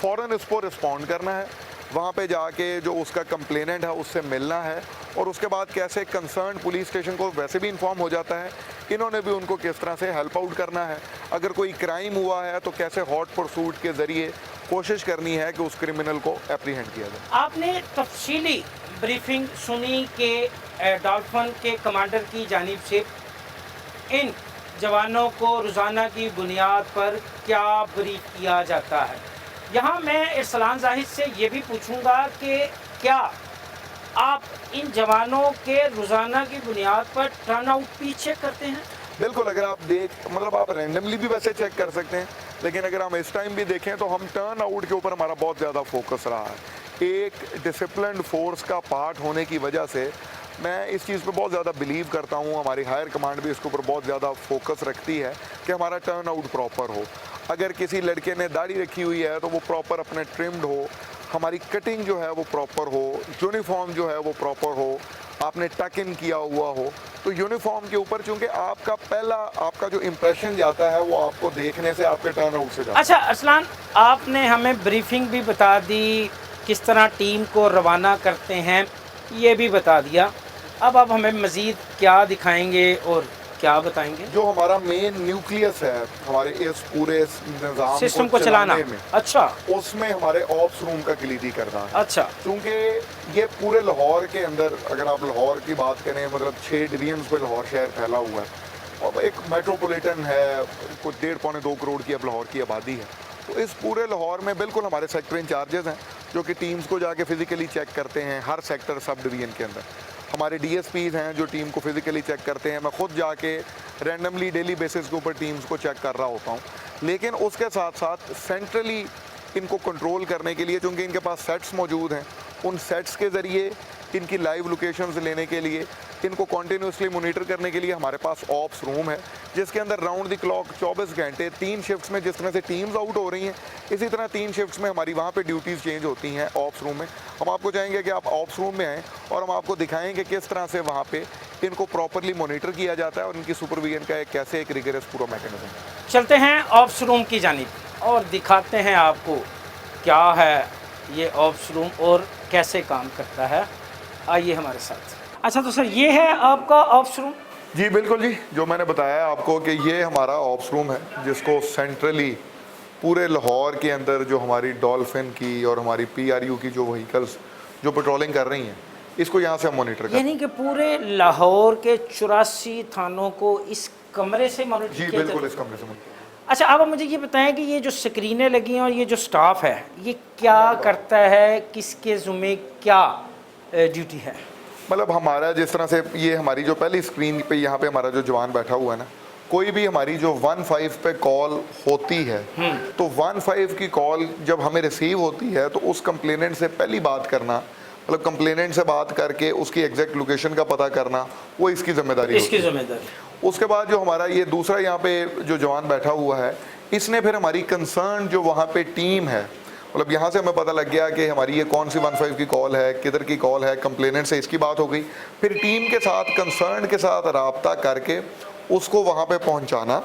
फ़ौरन इस पर रिस्पॉन्ड करना है, वहाँ पे जाके जो उसका कंप्लेनेंट है उससे मिलना है, और उसके बाद कैसे कंसर्न पुलिस स्टेशन को वैसे भी इन्फॉर्म हो जाता है, इन्होंने भी उनको किस तरह से हेल्प आउट करना है। अगर कोई क्राइम हुआ है तो कैसे हॉट परसूट के ज़रिए कोशिश करनी है कि उस क्रिमिनल को एप्रीहेंड किया जाए। आपने तफसीली ब्रीफिंग सुनी कि डॉल्फिन के कमांडर की जानिब से इन जवानों को रोज़ाना की बुनियाद पर क्या ब्रीफ किया जाता है। यहाँ मैं अरसलान जाहिद से ये भी पूछूंगा कि क्या आप इन जवानों के रोज़ाना की बुनियाद पर टर्न आउट भी चेक करते हैं? बिल्कुल, अगर आप मतलब आप रैंडमली भी वैसे चेक कर सकते हैं, लेकिन अगर हम इस टाइम भी देखें तो हम टर्न आउट के ऊपर हमारा बहुत ज़्यादा फोकस रहा है। एक डिसिप्लिन्ड फोर्स का पार्ट होने की वजह से मैं इस चीज़ पे बहुत ज़्यादा बिलीव करता हूँ। हमारी हायर कमांड भी इसके ऊपर बहुत ज़्यादा फोकस रखती है कि हमारा टर्न आउट प्रॉपर हो। अगर किसी लड़के ने दाढ़ी रखी हुई है तो वो प्रॉपर अपने ट्रिम्ड हो, हमारी कटिंग जो है वो प्रॉपर हो, यूनिफॉर्म जो है वो प्रॉपर हो, आपने टक इन किया हुआ हो। तो यूनिफॉर्म के ऊपर चूंकि आपका पहला आपका जो इम्प्रेशन जाता है वो आपको देखने से, आपके टर्नआउट से जाता है। अच्छा अरसलान, आपने हमें ब्रीफिंग भी बता दी, किस तरह टीम को रवाना करते हैं ये भी बता दिया। अब आप हमें मज़ीद क्या दिखाएंगे और क्या बताएंगे? जो हमारा मेन न्यूक्लियस है हमारे इस पूरे निज़ाम सिस्टम को चलाना में, अच्छा, उसमें हमारे ऑप्स रूम का किलीदी करना है। अच्छा, क्योंकि ये पूरे लाहौर के अंदर, अगर आप लाहौर की बात करें, मतलब 6 डिवीजन्स पे लाहौर शहर फैला हुआ है और एक मेट्रोपॉलिटन है, कुछ 1.5-2 करोड़ की अब लाहौर की आबादी है। तो इस पूरे लाहौर में बिल्कुल हमारे सेक्टर इंचार्जेस हैं जो कि टीम्स को जाके फिजिकली चेक करते हैं हर सेक्टर सब डिवीजन के अंदर। हमारे डीएसपीज हैं जो टीम को फिजिकली चेक करते हैं। मैं खुद जाके रैंडमली डेली बेसिस के ऊपर टीम्स को चेक कर रहा होता हूँ। लेकिन उसके साथ साथ सेंट्रली इनको कंट्रोल करने के लिए, चूँकि इनके पास सेट्स मौजूद हैं, उन सेट्स के ज़रिए इनकी लाइव लोकेशंस लेने के लिए, इनको कॉन्टीन्यूसली मोनीटर करने के लिए हमारे पास ऑप्स रूम है जिसके अंदर राउंड द क्लॉक 24 घंटे 3 शिफ्ट्स में, जिस तरह से टीम्स आउट हो रही हैं इसी तरह 3 शिफ्ट्स में हमारी वहाँ पे ड्यूटीज़ चेंज होती हैं ऑप्स रूम में। हम आपको चाहेंगे कि आप ऑप्स रूम में आएँ और हम आपको दिखाएंगे किस तरह से वहाँ पे इनको प्रॉपरली मोनीटर किया जाता है और इनकी सुपरविजन का कैसे एक रिगरस पूरा मैकेनिज्म। चलते हैं ऑप्स रूम की जानिब और दिखाते हैं आपको क्या है ये ऑप्स रूम और कैसे काम करता है। आइए हमारे साथ। अच्छा तो सर ये है आपका ऑप्स रूम? जी बिल्कुल जी, जो मैंने बताया आपको कि ये हमारा ऑप्स रूम है जिसको सेंट्रली पूरे लाहौर के अंदर जो हमारी डॉल्फिन की और हमारी पीआरयू की जो व्हीकल्स जो पेट्रोलिंग कर रही हैं इसको यहाँ से हम मॉनिटर करते हैं। यानी कि पूरे लाहौर के 84 थानों को इस कमरे से मॉनिटर जी किया बिल्कुल, जाता इस कमरे से मॉनिटर। अच्छा अब आप मुझे ये बताएं कि ये जो स्क्रीनें लगी हैं और ये जो स्टाफ है ये क्या करता है, किसके ज़ुम्मे क्या ड्यूटी है? मतलब हमारा जिस तरह से ये हमारी जो पहली स्क्रीन पे यहाँ पे हमारा जो जवान बैठा हुआ है ना, कोई भी हमारी जो 15 पे कॉल होती है तो 15 की कॉल जब हमें रिसीव होती है तो उस कंप्लेनेंट से पहली बात करना, मतलब कंप्लेनेंट से बात करके उसकी एग्जैक्ट लोकेशन का पता करना, वो इसकी जिम्मेदारी इसकी जिम्मेदारी। उसके बाद जो हमारा ये दूसरा यहाँ पे जो जवान बैठा हुआ है इसने फिर हमारी कंसर्न जो वहाँ पे टीम है, मतलब यहाँ से हमें पता लग गया कि हमारी ये कौन सी 15 की कॉल है, किधर की कॉल है, कंप्लेनेंट से इसकी बात हो गई, फिर टीम के साथ कंसर्न के साथ राब्ता करके उसको वहाँ पे पहुँचाना,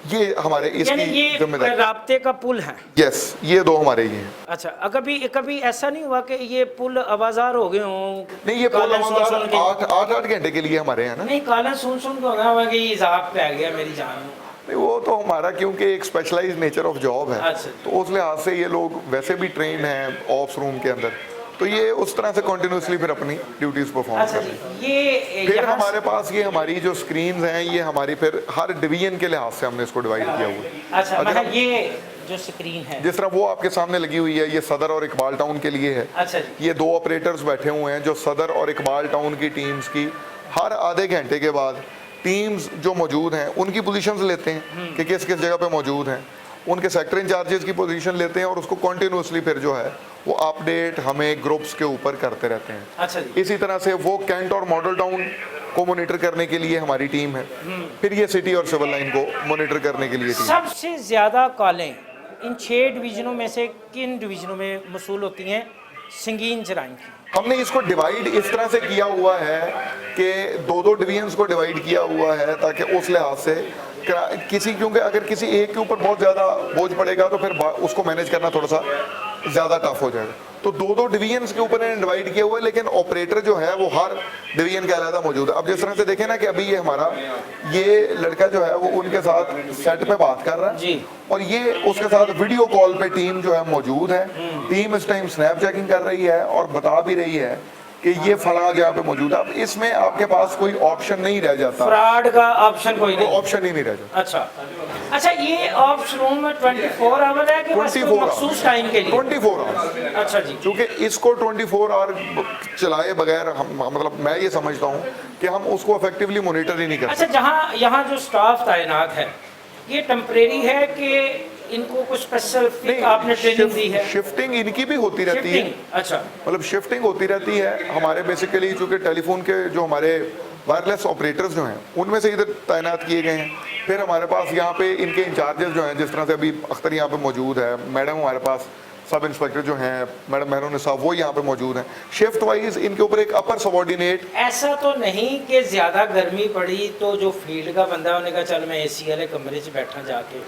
ये हमारे इसकी जिम्मेदारी। राब्ते का पुल है। यस, ये दो हमारे ये हैं। अच्छा कभी ऐसा नहीं हुआ कि ये पुल आवाजार हो गए हों? नहीं, ये पुल 8 घंटे के लिए हमारे हैं ना। नहीं काला सुन के होगा हुआ कि ये जाप पे आ गया मेरी जान। नहीं, वो तो हमारा क्योंकि एक स्पेशलाइज्ड नेचर ऑफ जॉब है। अच्छा। तो उस लिहाज से ये लोग वैसे भी ट्रेन हैं ऑप्स रूम के अंदर, तो ये उस तरह से कंटिन्यूसली फिर अपनी ड्यूटीज परफॉर्म अच्छा करते हैं। ये फिर हमारे पास ये हमारी जो स्क्रीन्स हैं ये हमारी फिर हर डिवीजन के लिहाज से हमने इसको डिवाइड किया हुआ है। अच्छा मतलब ये जो स्क्रीन है जिस तरह वो आपके सामने लगी हुई है ये सदर और इकबाल टाउन के लिए है। अच्छा जी। ये 2 ऑपरेटर्स बैठे हुए हैं जो सदर और इकबाल टाउन की टीम्स की हर आधे घंटे के बाद टीम्स जो मौजूद हैं उनकी पोजीशंस लेते हैं कि किस किस जगह पे मौजूद हैं, उनके सेक्टर इंचार्जेस की पोजीशन लेते हैं और उसको कॉन्टिन्यूसली फिर जो है वो अपडेट हमें ग्रुप्स के ऊपर करते रहते हैं। अच्छा जी। इसी तरह से वो कैंट और मॉडल टाउन को मॉनिटर करने के लिए हमारी टीम है, फिर ये सिटी और सिविल लाइन को मॉनिटर करने के लिए टीम। सबसे ज़्यादा कॉलें इन 6 डिवीज़नों में से किन डिवीज़नों में मसूल होती हैं संगीन जराइम की? हमने इसको डिवाइड इस तरह से किया हुआ है कि 2-2 डिवीजन्स को डिवाइड किया हुआ है ताकि उस लिहाज से क्योंकि अगर किसी एक के ऊपर बहुत ज़्यादा बोझ पड़ेगा तो फिर उसको मैनेज करना थोड़ा सा ज़्यादा टफ हो जाएगा। तो 2-2 डिवीजन्स के ऊपर इन्हें डिवाइड किया हुआ है, लेकिन ऑपरेटर जो है वो हर डिवीजन का अलग मौजूद है। अब जिस तरह से देखें ना कि अभी ये हमारा ये लड़का जो है वो उनके साथ सेट पे बात कर रहा है जी। और ये उसके साथ वीडियो कॉल पे टीम जो है मौजूद है। टीम इस टाइम स्नैप चेकिंग कर रही है और बता भी रही है कि ये फला जगह पे मौजूद है। अब इसमें आपके पास कोई ऑप्शन नहीं रह जाता, फ्रॉड का ऑप्शन कोई नहीं, ऑप्शन ही नहीं रह जाता। अच्छा ये ऑप्स रूम में 24 आवर है कि बस 24 मखसूस टाइम के लिए? 24 आवर्स। अच्छा जी। क्योंकि इसको 24 आवर चलाए बगैर हम मतलब मैं ये समझता हूँ कि हम उसको इफेक्टिवली मॉनिटर ही नहीं कर सकते। अच्छा जहाँ यहाँ जो स्टाफ तैनात है ये टेम्परेरी है कि इनको कुछ स्पेशल आपने ट्रेनिंग दी है? शिफ्टिंग इनकी भी होती रहती है। अच्छा मतलब शिफ्टिंग होती रहती है हमारे बेसिकली, चूँकि टेलीफोन के जो हमारे वायरलेस ऑपरेटर्स जो हैं उनमें से इधर तैनात किए गए हैं। फिर हमारे पास यहाँ पे इनके इंचार्जेस जो हैं, जिस तरह से अभी अख्तर यहाँ पे मौजूद है, मैडम हमारे पास सब इंस्पेक्टर जो हैं मैडम मेहरून साहब वो यहाँ पे मौजूद हैं। शिफ्ट वाइज इनके ऊपर एक अपर सबॉर्डिनेट। ऐसा तो नहीं कि ज़्यादा गर्मी पड़ी तो जो फील्ड का बंदा है उन्होंने कहा चल मैं एसी वाले कमरे 'ਚ बैठा जाके,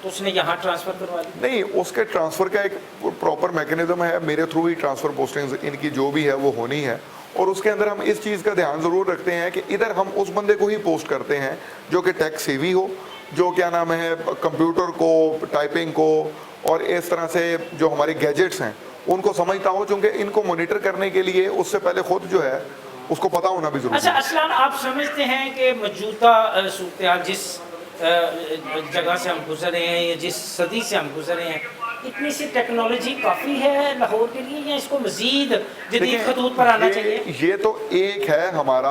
तो उसने यहाँ ट्रांसफ़र करवा ली? नहीं, उसके ट्रांसफ़र का एक प्रॉपर मैकेनिज्म है, मेरे थ्रू ही ट्रांसफ़र पोस्टिंग्स इनकी जो भी है वो होनी है। और उसके अंदर हम इस चीज़ का ध्यान ज़रूर रखते हैं कि इधर हम उस बंदे को ही पोस्ट करते हैं जो कि टेक सेवी हो, जो क्या नाम है कंप्यूटर को, टाइपिंग को और इस तरह से जो हमारे गैजेट्स हैं उनको समझता हो, चूँकि इनको मॉनिटर करने के लिए उससे पहले खुद जो है उसको पता होना भी ज़रूरी अच्छा है। असलान, आप समझते हैं कि मौजूदा सूरत जिस जगह से हम गुजर रहे हैं या जिस सदी से हम गुजर रहे हैं, इतनी सी टेक्नोलॉजी काफ़ी है लाहौर के लिए या इसको मज़ीद जदीद खतूत पर आना चाहिए? ये तो एक है हमारा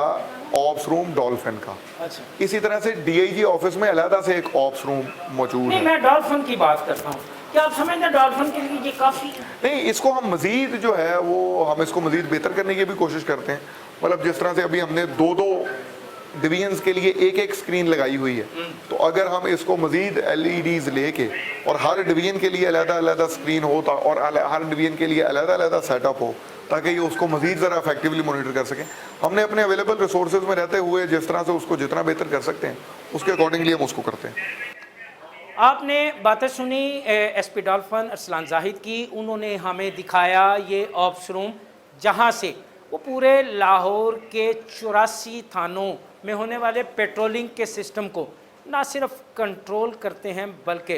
ऑप्स रूम डॉल्फिन का। अच्छा, इसी तरह से डीआईजी ऑफिस में अलहदा से एक ऑप्स रूम मौजूद नहीं है। मैं डॉल्फिन की बात करता हूँ, क्या आप समझते हैं डॉल्फिन के लिए ये काफ़ी है? नहीं, इसको हम मज़ीद जो है वो हम इसको मज़ीद बेहतर करने की भी कोशिश करते हैं। मतलब जिस तरह से अभी हमने दो डिवीजन्स के लिए एक स्क्रीन लगाई हुई है, तो अगर हम इसको मज़ीद एलईडीज़ लेके और हर डिवीजन के लिए अलग-अलग स्क्रीन हो और हर डिवीजन के लिए अलग-अलग सेटअप हो ताकि ये उसको मज़ीद ज़रा इफेक्टिवली मॉनिटर कर सकें, हमने अपने अवेलेबल रिसोर्सेज में रहते हुए जिस तरह से उसको जितना बेहतर कर सकते हैं उसके अकॉर्डिंगली हम उसको करते हैं। आपने बातें सुनी एसपी डॉल्फिन अरसलान जाहिद की, उन्होंने हमें दिखाया ये ऑप्स रूम जहाँ से वो पूरे लाहौर के 84 थानों में होने वाले पेट्रोलिंग के सिस्टम को ना सिर्फ कंट्रोल करते हैं बल्कि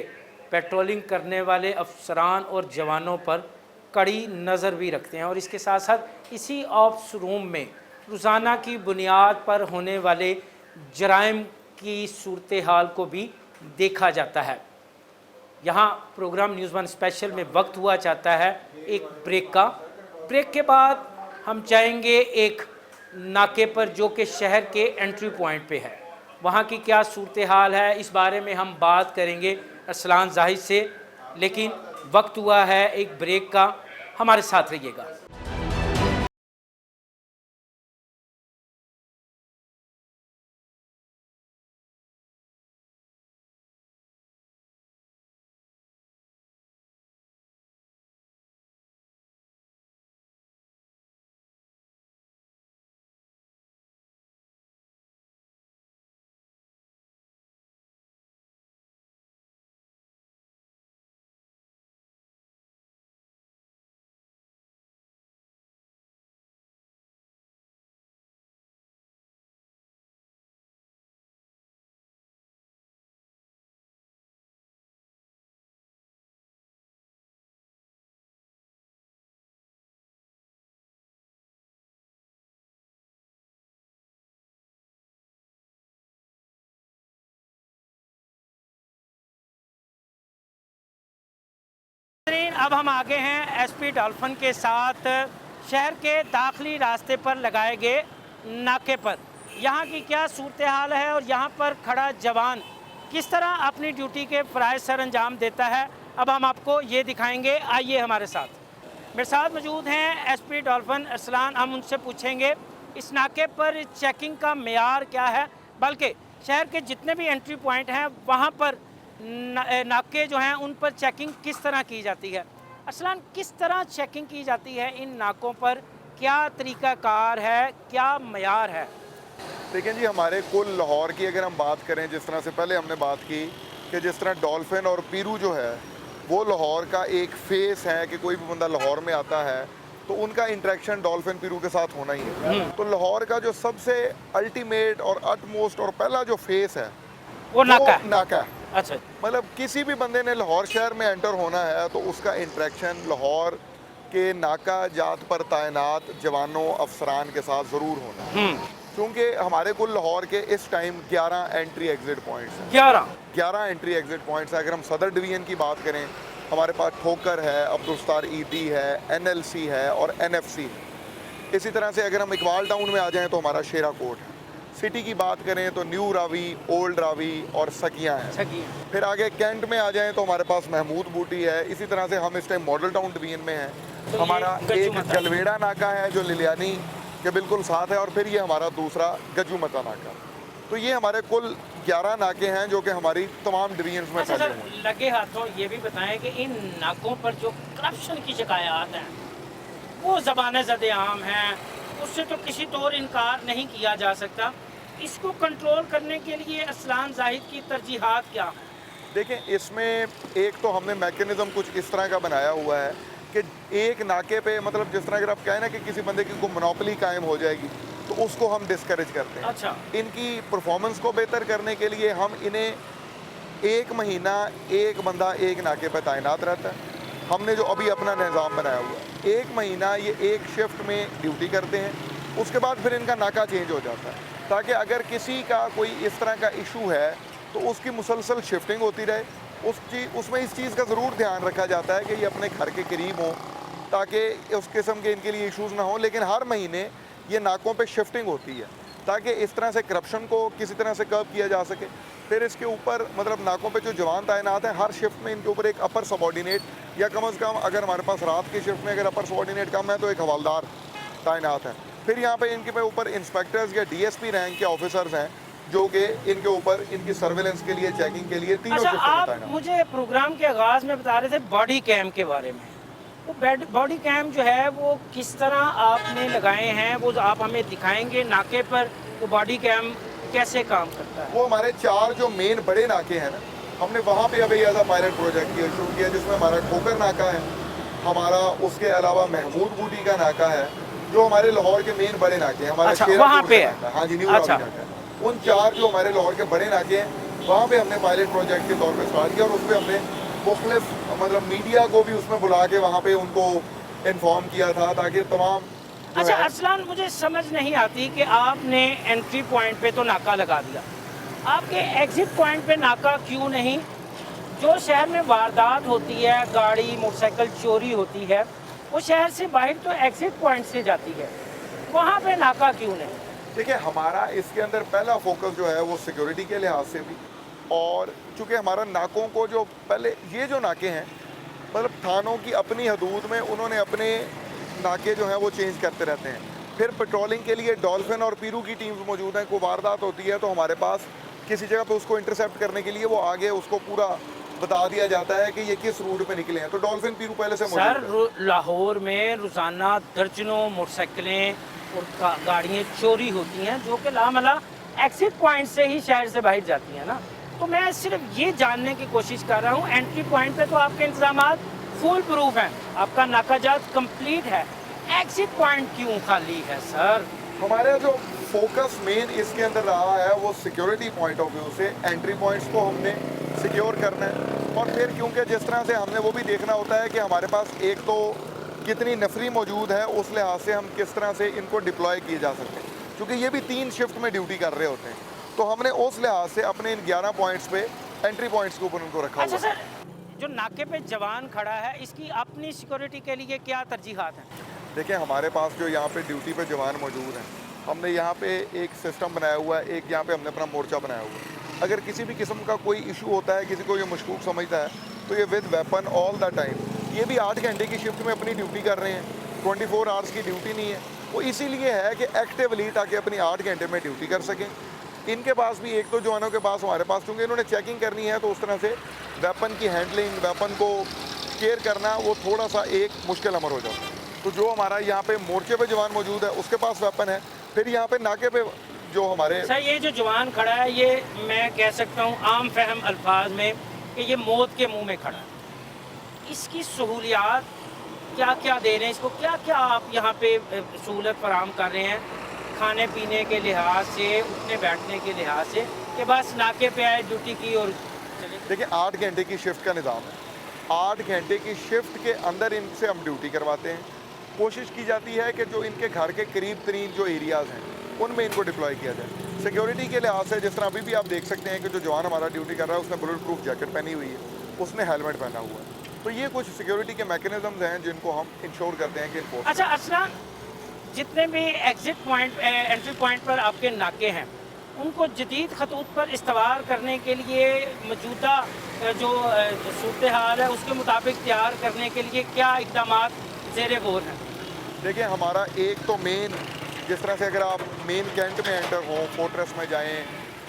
पेट्रोलिंग करने वाले अफसरान और जवानों पर कड़ी नज़र भी रखते हैं। और इसके साथ साथ इसी ऑप्स रूम में रोज़ाना की बुनियाद पर होने वाले जराइम की सूरत हाल को भी देखा जाता है। यहाँ प्रोग्राम न्यूज़ वन स्पेशल में वक्त हुआ चाहता है एक ब्रेक का। ब्रेक के बाद हम जाएंगे एक नाके पर जो कि शहर के एंट्री पॉइंट पे है, वहाँ की क्या सूरत हाल है इस बारे में हम बात करेंगे अरसलान जाहिद से। लेकिन वक्त हुआ है एक ब्रेक का, हमारे साथ रहिएगा। अब हम आगे हैं एसपी डॉल्फिन के साथ शहर के दाखिली रास्ते पर लगाए गए नाके पर। यहाँ की क्या सूरत हाल है और यहाँ पर खड़ा जवान किस तरह अपनी ड्यूटी के फ़राइज़ सर अंजाम देता है, अब हम आपको ये दिखाएंगे। आइए हमारे साथ। मेरे साथ मौजूद हैं एसपी डॉल्फिन अरसलान। हम उनसे पूछेंगे इस नाके पर चेकिंग का मेयार क्या है, बल्कि शहर के जितने भी एंट्री पॉइंट हैं वहाँ पर नाके जो हैं उन पर चेकिंग किस तरह की जाती है। अरसलान, किस तरह चेकिंग की जाती है इन नाकों पर, क्या तरीक़ाकार है, क्या मयार है? देखें जी, हमारे कुल लाहौर की अगर हम बात करें, जिस तरह से पहले हमने बात की कि जिस तरह डॉल्फिन और पीरू जो है वो लाहौर का एक फेस है कि कोई भी बंदा लाहौर में आता है तो उनका इंटरेक्शन डॉल्फिन पीरू के साथ होना ही है। तो लाहौर का जो सबसे अल्टीमेट और अटमोस्ट और पहला जो फेस है वो नाका है। अच्छा, मतलब किसी भी बंदे ने लाहौर शहर में एंटर होना है तो उसका इंटरेक्शन लाहौर के नाका जात पर तैनात जवानों अफसरान के साथ ज़रूर होना। क्योंकि हमारे कुल लाहौर के इस टाइम 11 एंट्री एग्जिट पॉइंट्स हैं। 11 एंट्री एग्जिट पॉइंट्स हैं। अगर हम सदर डिवीज़न की बात करें, हमारे पास ठोकर है, अब्दुलस्तार ईदी है, NLC है और NFC है। इसी तरह से अगर हम इकबाल टाउन में आ जाएँ तो हमारा शेरा कोट है। सिटी की बात करें तो न्यू रावी, ओल्ड रावी और सकियाँ हैं। फिर आगे कैंट में आ जाएं तो हमारे पास महमूद बूटी है। इसी तरह से हम इस टाइम मॉडल टाउन डिवीजन में हैं। तो हमारा एक जलवेड़ा नाका है जो लिलियानी के बिल्कुल साथ है और फिर ये हमारा दूसरा गज्जू मता नाका। तो ये हमारे कुल 11 नाके हैं जो कि हमारी तमाम डिवीजन्स में अच्छा फैले सर, हुए हैं। लगे हाथों ये भी बताएं कि इन नाकों पर जो करप्शन की शिकायत हैं वो ज़बान ज़द-ए-आम हैं, उससे तो किसी तौर इनकार नहीं किया जा सकता। इसको कंट्रोल करने के लिए असलान जाहिद की तरजीहात क्या हैं? देखें, इसमें एक तो हमने मैकेनिज़्म कुछ इस तरह का बनाया हुआ है कि एक नाके पे, मतलब जिस तरह अगर आप कहें ना कि किसी बंदे की कोई मोनोपोली कायम हो जाएगी तो उसको हम डिस्करेज करते हैं। अच्छा। इनकी परफॉर्मेंस को बेहतर करने के लिए हम इन्हें 1 महीना एक बंदा एक नाके पे तैनात रहता है। हमने जो अभी अपना निज़ाम बनाया हुआ है, 1 महीना ये एक शिफ्ट में ड्यूटी करते हैं, उसके बाद फिर इनका नाका चेंज हो जाता है, ताकि अगर किसी का कोई इस तरह का इशू है तो उसकी मुसलसल शिफ्टिंग होती रहे। उसमें इस चीज़ का ज़रूर ध्यान रखा जाता है कि ये अपने घर के करीब हों, ताकि उस किस्म के इनके लिए इश्यूज़ ना हो। लेकिन हर महीने ये नाकों पे शिफ्टिंग होती है ताकि इस तरह से करप्शन को किसी तरह से कर्व किया जा सके। फिर इसके ऊपर मतलब नाकों पे जो जवान तैनात हैं, हर शिफ्ट में इनके ऊपर एक अपर सबॉर्डिनेट, या कम अज़ कम अगर हमारे पास रात की शिफ्ट में अगर अपर सबॉर्डिनेट कम है तो एक हवालदार तैनात है। फिर यहाँ पे इनके ऊपर इंस्पेक्टर्स या DSP रैंक के ऑफिसर्स हैं जो कि इनके ऊपर इनकी सर्वेलेंस के लिए, चेकिंग के लिए तीनों अच्छा, शिफ्ट में आप तैनात। मुझे प्रोग्राम के आगाज़ में बता रहे थे बॉडी कैम के बारे में। वो बॉडी कैम जो है वो किस तरह आपने लगाए हैं, वो आप हमें दिखाएंगे नाके पर, तो बॉडी कैम कैसे काम करता है? वो हमारे 4 जो मेन बड़े नाके हैं ना, हमने वहाँ पे अभी एज अ पायलट प्रोजेक्ट किया शुरू किया, जिसमें हमारा ठोकर नाका है हमारा, उसके अलावा महमूद बूटी का नाका है, जो हमारे लाहौर के मेन बड़े नाके हैं। हमारा अच्छा, शेरपुर वहाँ पे का है? नाका, हाँ जी, न्यू अच्छा। रावी नाका है। उन 4 जो हमारे लाहौर के बड़े नाके हैं, वहाँ पे हमने पायलट प्रोजेक्ट के तौर पे स्टार्ट किया, और उस पर हमने मुख्तलिफ मतलब मीडिया को भी उसमें बुला के वहाँ पे उनको इन्फॉर्म किया था, ताकि तमाम जो अच्छा है- अरसलान, मुझे समझ नहीं आती कि आपने एंट्री पॉइंट पे तो नाका लगा दिया, आपके एग्जिट पॉइंट पे नाका क्यों नहीं? जो शहर में वारदात होती है, गाड़ी मोटरसाइकिल चोरी होती है, वो शहर से बाहर तो एग्जिट पॉइंट से जाती है, वहाँ पे नाका क्यों नहीं? देखिए, हमारा इसके अंदर पहला फोकस जो है वो सिक्योरिटी के लिहाज से भी, और चूँकि हमारा नाकों को जो पहले ये जो नाके हैं, मतलब थानों की अपनी हदूद में उन्होंने अपने नाके जो हैं वो चेंज करते रहते हैं। फिर पेट्रोलिंग के लिए डॉल्फिन और पीरू की टीम्स मौजूद हैं। कोई वारदात होती है तो हमारे पास किसी जगह पे उसको इंटरसेप्ट करने के लिए वो आगे उसको पूरा बता दिया जाता है कि ये किस रूट पे निकले हैं, तो डॉल्फिन पीरू पहले से सर, मौजूद है। लाहौर में रोज़ाना दर्जनों मोटरसाइकिलें और गाड़ियाँ चोरी होती हैं जो कि लामला एग्जिट पॉइंट से ही शहर से बाहर जाती हैं ना। तो मैं सिर्फ ये जानने की कोशिश कर रहा हूँ, एंट्री पॉइंट पे तो आपके इंतजामात फुल प्रूफ हैं, आपका नाकाजात कंप्लीट है, एग्जिट पॉइंट क्यों खाली है सर? हमारा जो फोकस मेन इसके अंदर रहा है वो सिक्योरिटी पॉइंट ऑफ व्यू से एंट्री पॉइंट्स को हमने सिक्योर करना है, और फिर क्योंकि जिस तरह से हमने वो भी देखना होता है कि हमारे पास एक तो कितनी नफरी मौजूद है, उस लिहाज से हम किस तरह से इनको डिप्लॉय किए जा सकते हैं, क्योंकि ये भी 3 शिफ्ट में ड्यूटी कर रहे होते हैं, तो हमने उस लिहाज से अपने इन 11 पॉइंट्स पे एंट्री पॉइंट्स के ऊपर उनको रखा अच्छा हुआ है। सर, जो नाके पे जवान खड़ा है, इसकी अपनी सिक्योरिटी के लिए क्या तरजीहात हैं? देखिए, हमारे पास जो यहाँ पे ड्यूटी पे जवान मौजूद हैं, हमने यहाँ पे एक सिस्टम बनाया हुआ है, एक यहाँ पे हमने अपना मोर्चा बनाया हुआ है। अगर किसी भी किस्म का कोई इशू होता है, किसी को ये मशकूक समझता है, तो ये with weapon all the time, ये भी 8 घंटे की शिफ्ट में अपनी ड्यूटी कर रहे हैं, 24 आवर्स की ड्यूटी नहीं है, वो इसीलिए है कि एक्टिवली ताकि अपनी 8 घंटे में ड्यूटी कर सकें। इनके पास भी एक तो जवानों के पास, हमारे पास, क्योंकि इन्होंने चेकिंग करनी है, तो उस तरह से वेपन की हैंडलिंग, वेपन को केयर करना वो थोड़ा सा एक मुश्किल अमर हो जाता है। तो जो हमारा यहाँ पे मोर्चे पे जवान मौजूद है उसके पास वेपन है, फिर यहाँ पे नाके पे जो हमारे सर, ये जो जवान खड़ा है, ये मैं कह सकता हूँ आम फहम अल्फाज में कि ये मौत के मुंह में खड़ा है, इसकी सहूलियात क्या क्या दे रहे हैं इसको, क्या क्या आप यहाँ पे सहूलत फराहम कर रहे हैं खाने पीने के लिहाज से, उठने बैठने के लिहाज से, कि बस नाके पे आए, ड्यूटी की और चले? देखिए, 8 घंटे की शिफ्ट का निज़ाम है, 8 घंटे की शिफ्ट के अंदर इनसे हम ड्यूटी करवाते हैं। कोशिश की जाती है कि जो इनके घर के करीब तरीन जो एरियाज़ हैं उनमें इनको डिप्लॉय किया जाए। सिक्योरिटी के लिहाज से जिस तरह अभी भी आप देख सकते हैं कि जो जवान हमारा ड्यूटी कर रहा है उसने बुलेट प्रूफ जैकेट पहनी हुई है, उसने हेलमेट पहना हुआ है, तो ये कुछ सिक्योरिटी के मैकेनिज्म्स हैं जिनको हम इंश्योर करते हैं कि इनको। अच्छा अरसलान, जितने भी एग्जिट पॉइंट, एंट्री पॉइंट पर आपके नाके हैं, उनको जदीद खतूत पर इस्तवार करने के लिए, मौजूदा जो सूरत हाल है उसके मुताबिक तैयार करने के लिए क्या इक़दाम ज़ेर गौर हैं? देखिए, हमारा एक तो मेन, जिस तरह से अगर आप मेन कैंट में एंटर हो, फोर्ट्रेस में जाएं,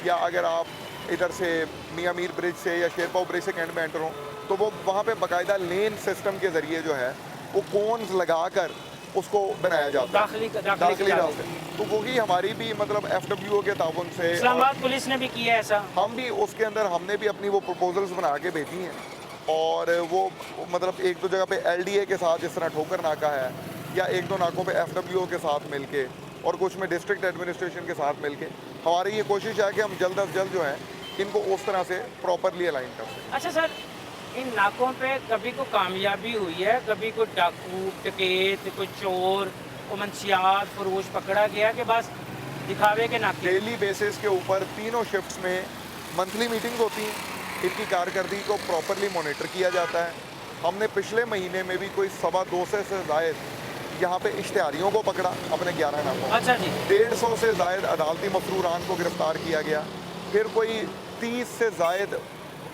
या अगर आप इधर से मियाँ मीर ब्रिज से या शेरपाव ब्रिज से कैंट में एंटर हों, तो वो वहाँ पे बाकायदा लेन सिस्टम के ज़रिए जो है वो कोन्स लगाकर उसको बनाया जाता है दाखिली रास्ते। तो वही हमारी भी मतलब FWO के ताउन से, इस्लामाबाद पुलिस ने भी किया है ऐसा। हम भी उसके अंदर हमने भी अपनी वो प्रपोजल्स बना के भेजी हैं, और वो मतलब एक दो जगह पे LDA के साथ जिस तरह ठोकर नाका है, या एक दो नाकों पे FWO के साथ मिलके, और कुछ में डिस्ट्रिक्ट एडमिनिस्ट्रेशन के साथ मिलके हमारी ये कोशिश है कि हम जल्द अज जल्द जो है इनको उस तरह से प्रॉपरली अलाइन कर सकें। अच्छा सर, इन नाकों पे कभी कोई कामयाबी हुई है? कभी कोई डाकू, डकैत, कोई चोर, कोई मंशियात, फरोश पकड़ा गया कि बस दिखावे के नाके? डेली बेसिस के ऊपर तीनों शिफ्ट्स में मंथली मीटिंग होती हैं, इनकी कारकर्दगी को प्रॉपरली मॉनिटर किया जाता है। हमने पिछले महीने में भी कोई 250 से ज़ायद यहाँ पे इश्तिहारियों को पकड़ा अपने 11 नामों। अच्छा जी। 150 से ज़ायद अदालती मफरूरान को गिरफ्तार किया गया। फिर कोई 30 से ज़ायद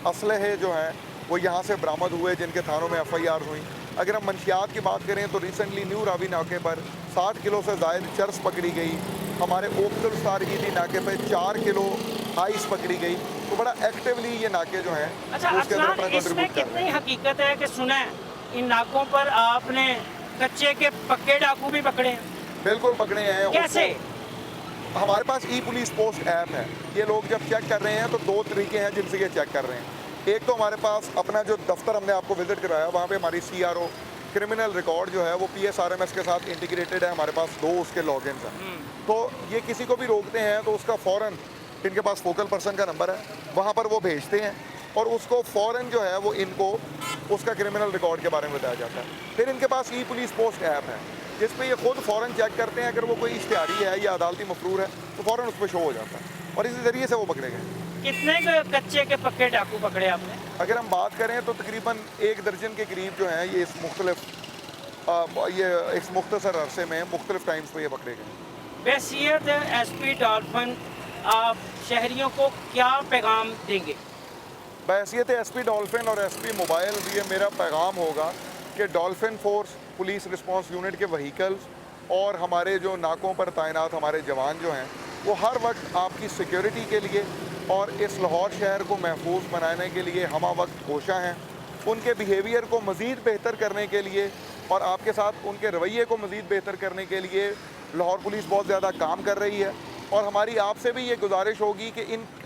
असलहे जो हैं वो यहाँ से बरामद हुए, जिनके थानों में FIR हुई। अगर हम मंशियात की बात करें तो रिसेंटली न्यू रावी नाके पर 60 किलो से ज़ायद चर्स पकड़ी गई। हमारे ओक्तुल स्टार ईदी नाके पर 4 किलो आइस पकड़ी गई। तो बड़ा एक्टिवली ये नाके जो हैं अच्छा उसके अंदर अपना अफसान, इसमें कंट्रीब्यूट कर रहे कितनी हैं। हकीकत है कि सुना है इन नाकों पर आपने कच्चे के पक्के डाकू भी पकड़े हैं? बिल्कुल पकड़े हैं। कैसे? हमारे पास ई-पुलिस पोस्ट ऐप है। ये लोग जब चेक कर रहे हैं तो 2 तरीके हैं जिनसे ये चेक कर रहे हैं। एक तो हमारे पास अपना जो दफ्तर हमने आपको विजिट कराया, वहाँ पे हमारी CRO क्रिमिनल रिकॉर्ड जो है वो PSRMS के साथ इंटीग्रेटेड है। हमारे पास 2 उसके लॉगिन्स हैं। तो ये किसी को भी रोकते हैं तो उसका फ़ौरन इनके पास फोकल पर्सन का नंबर है, वहाँ पर वो भेजते हैं और उसको फ़ौरन जो है वो इनको उसका क्रिमिनल रिकॉर्ड के बारे में बताया जाता है। फिर इनके पास ई-पुलिस पोस्ट ऐप है जिस पे ये खुद फ़ौरन चेक करते हैं, अगर वो कोई इश्तिहारी है या अदालती मफरूर है तो फ़ौरन उस पर शो हो जाता है, और इसी ज़रिए से वो पकड़े गए। कितने कच्चे के पक्के डाकू पकड़े आपने? अगर हम बात करें तो तकरीबन 1 दर्जन के करीब जो हैं ये इस मुख्तसर अरसे में मुख्तलिफ टाइम्स पे ये पकड़े गए। बहसीयत SP डॉल्फिन आप शहरियों को क्या पैगाम देंगे? बहसीयत SP डॉल्फिन और SP मोबाइल ये मेरा पैगाम होगा कि dolphin force police response unit के व्हीकल्स और हमारे जो नाकों पर तैनात हमारे जवान जो हैं वो हर वक्त आपकी सिक्योरिटी के लिए और इस लाहौर शहर को महफूज बनाने के लिए हमा वक्त कोशा हैं। उनके बिहेवियर को मज़ीद बेहतर करने के लिए और आपके साथ उनके रवैये को मज़ीद बेहतर करने के लिए लाहौर पुलिस बहुत ज़्यादा काम कर रही है। और हमारी आपसे भी ये गुजारिश होगी कि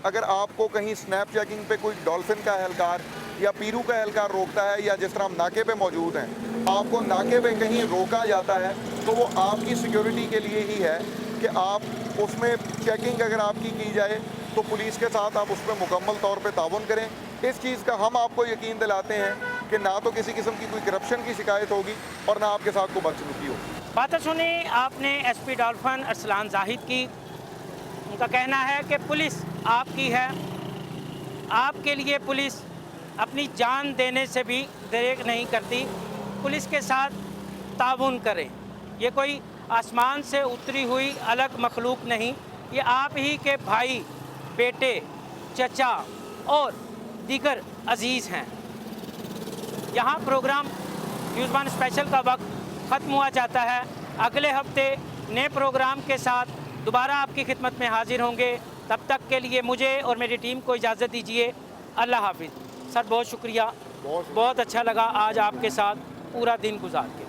अगर आपको कहीं स्नैप चेकिंग पे कोई डॉल्फिन का एहलकार या पीरू का एहलकार रोकता है, या जिस तरह हम नाके पे मौजूद हैं आपको नाके पे कहीं रोका जाता है, तो वो आपकी सिक्योरिटी के लिए ही है कि आप उसमें चेकिंग अगर आपकी की जाए तो पुलिस के साथ आप उस पर मुकम्मल तौर पे ताउन करें। इस चीज़ का हम आपको यकीन दिलाते हैं कि ना तो किसी किस्म की कोई करप्शन की शिकायत होगी और ना आपके साथ कोई बदसलूकी होगी। बातें सुनी आपने SP डॉल्फिन अरसलान जाहिद की। उनका कहना है कि पुलिस आपकी है, आपके लिए पुलिस अपनी जान देने से भी देर नहीं करती। पुलिस के साथ ताउन करें। ये कोई आसमान से उतरी हुई अलग मखलूक नहीं, ये आप ही के भाई, बेटे, चचा और दीगर अजीज़ हैं। यहाँ प्रोग्राम न्यूज़1 स्पेशल का वक्त ख़त्म हुआ जाता है। अगले हफ्ते नए प्रोग्राम के साथ दोबारा आपकी खिदमत में हाजिर होंगे। तब तक के लिए मुझे और मेरी टीम को इजाज़त दीजिए। अल्लाह हाफिज़। सर बहुत शुक्रिया, बहुत अच्छा लगा आज आपके साथ पूरा दिन गुजार के।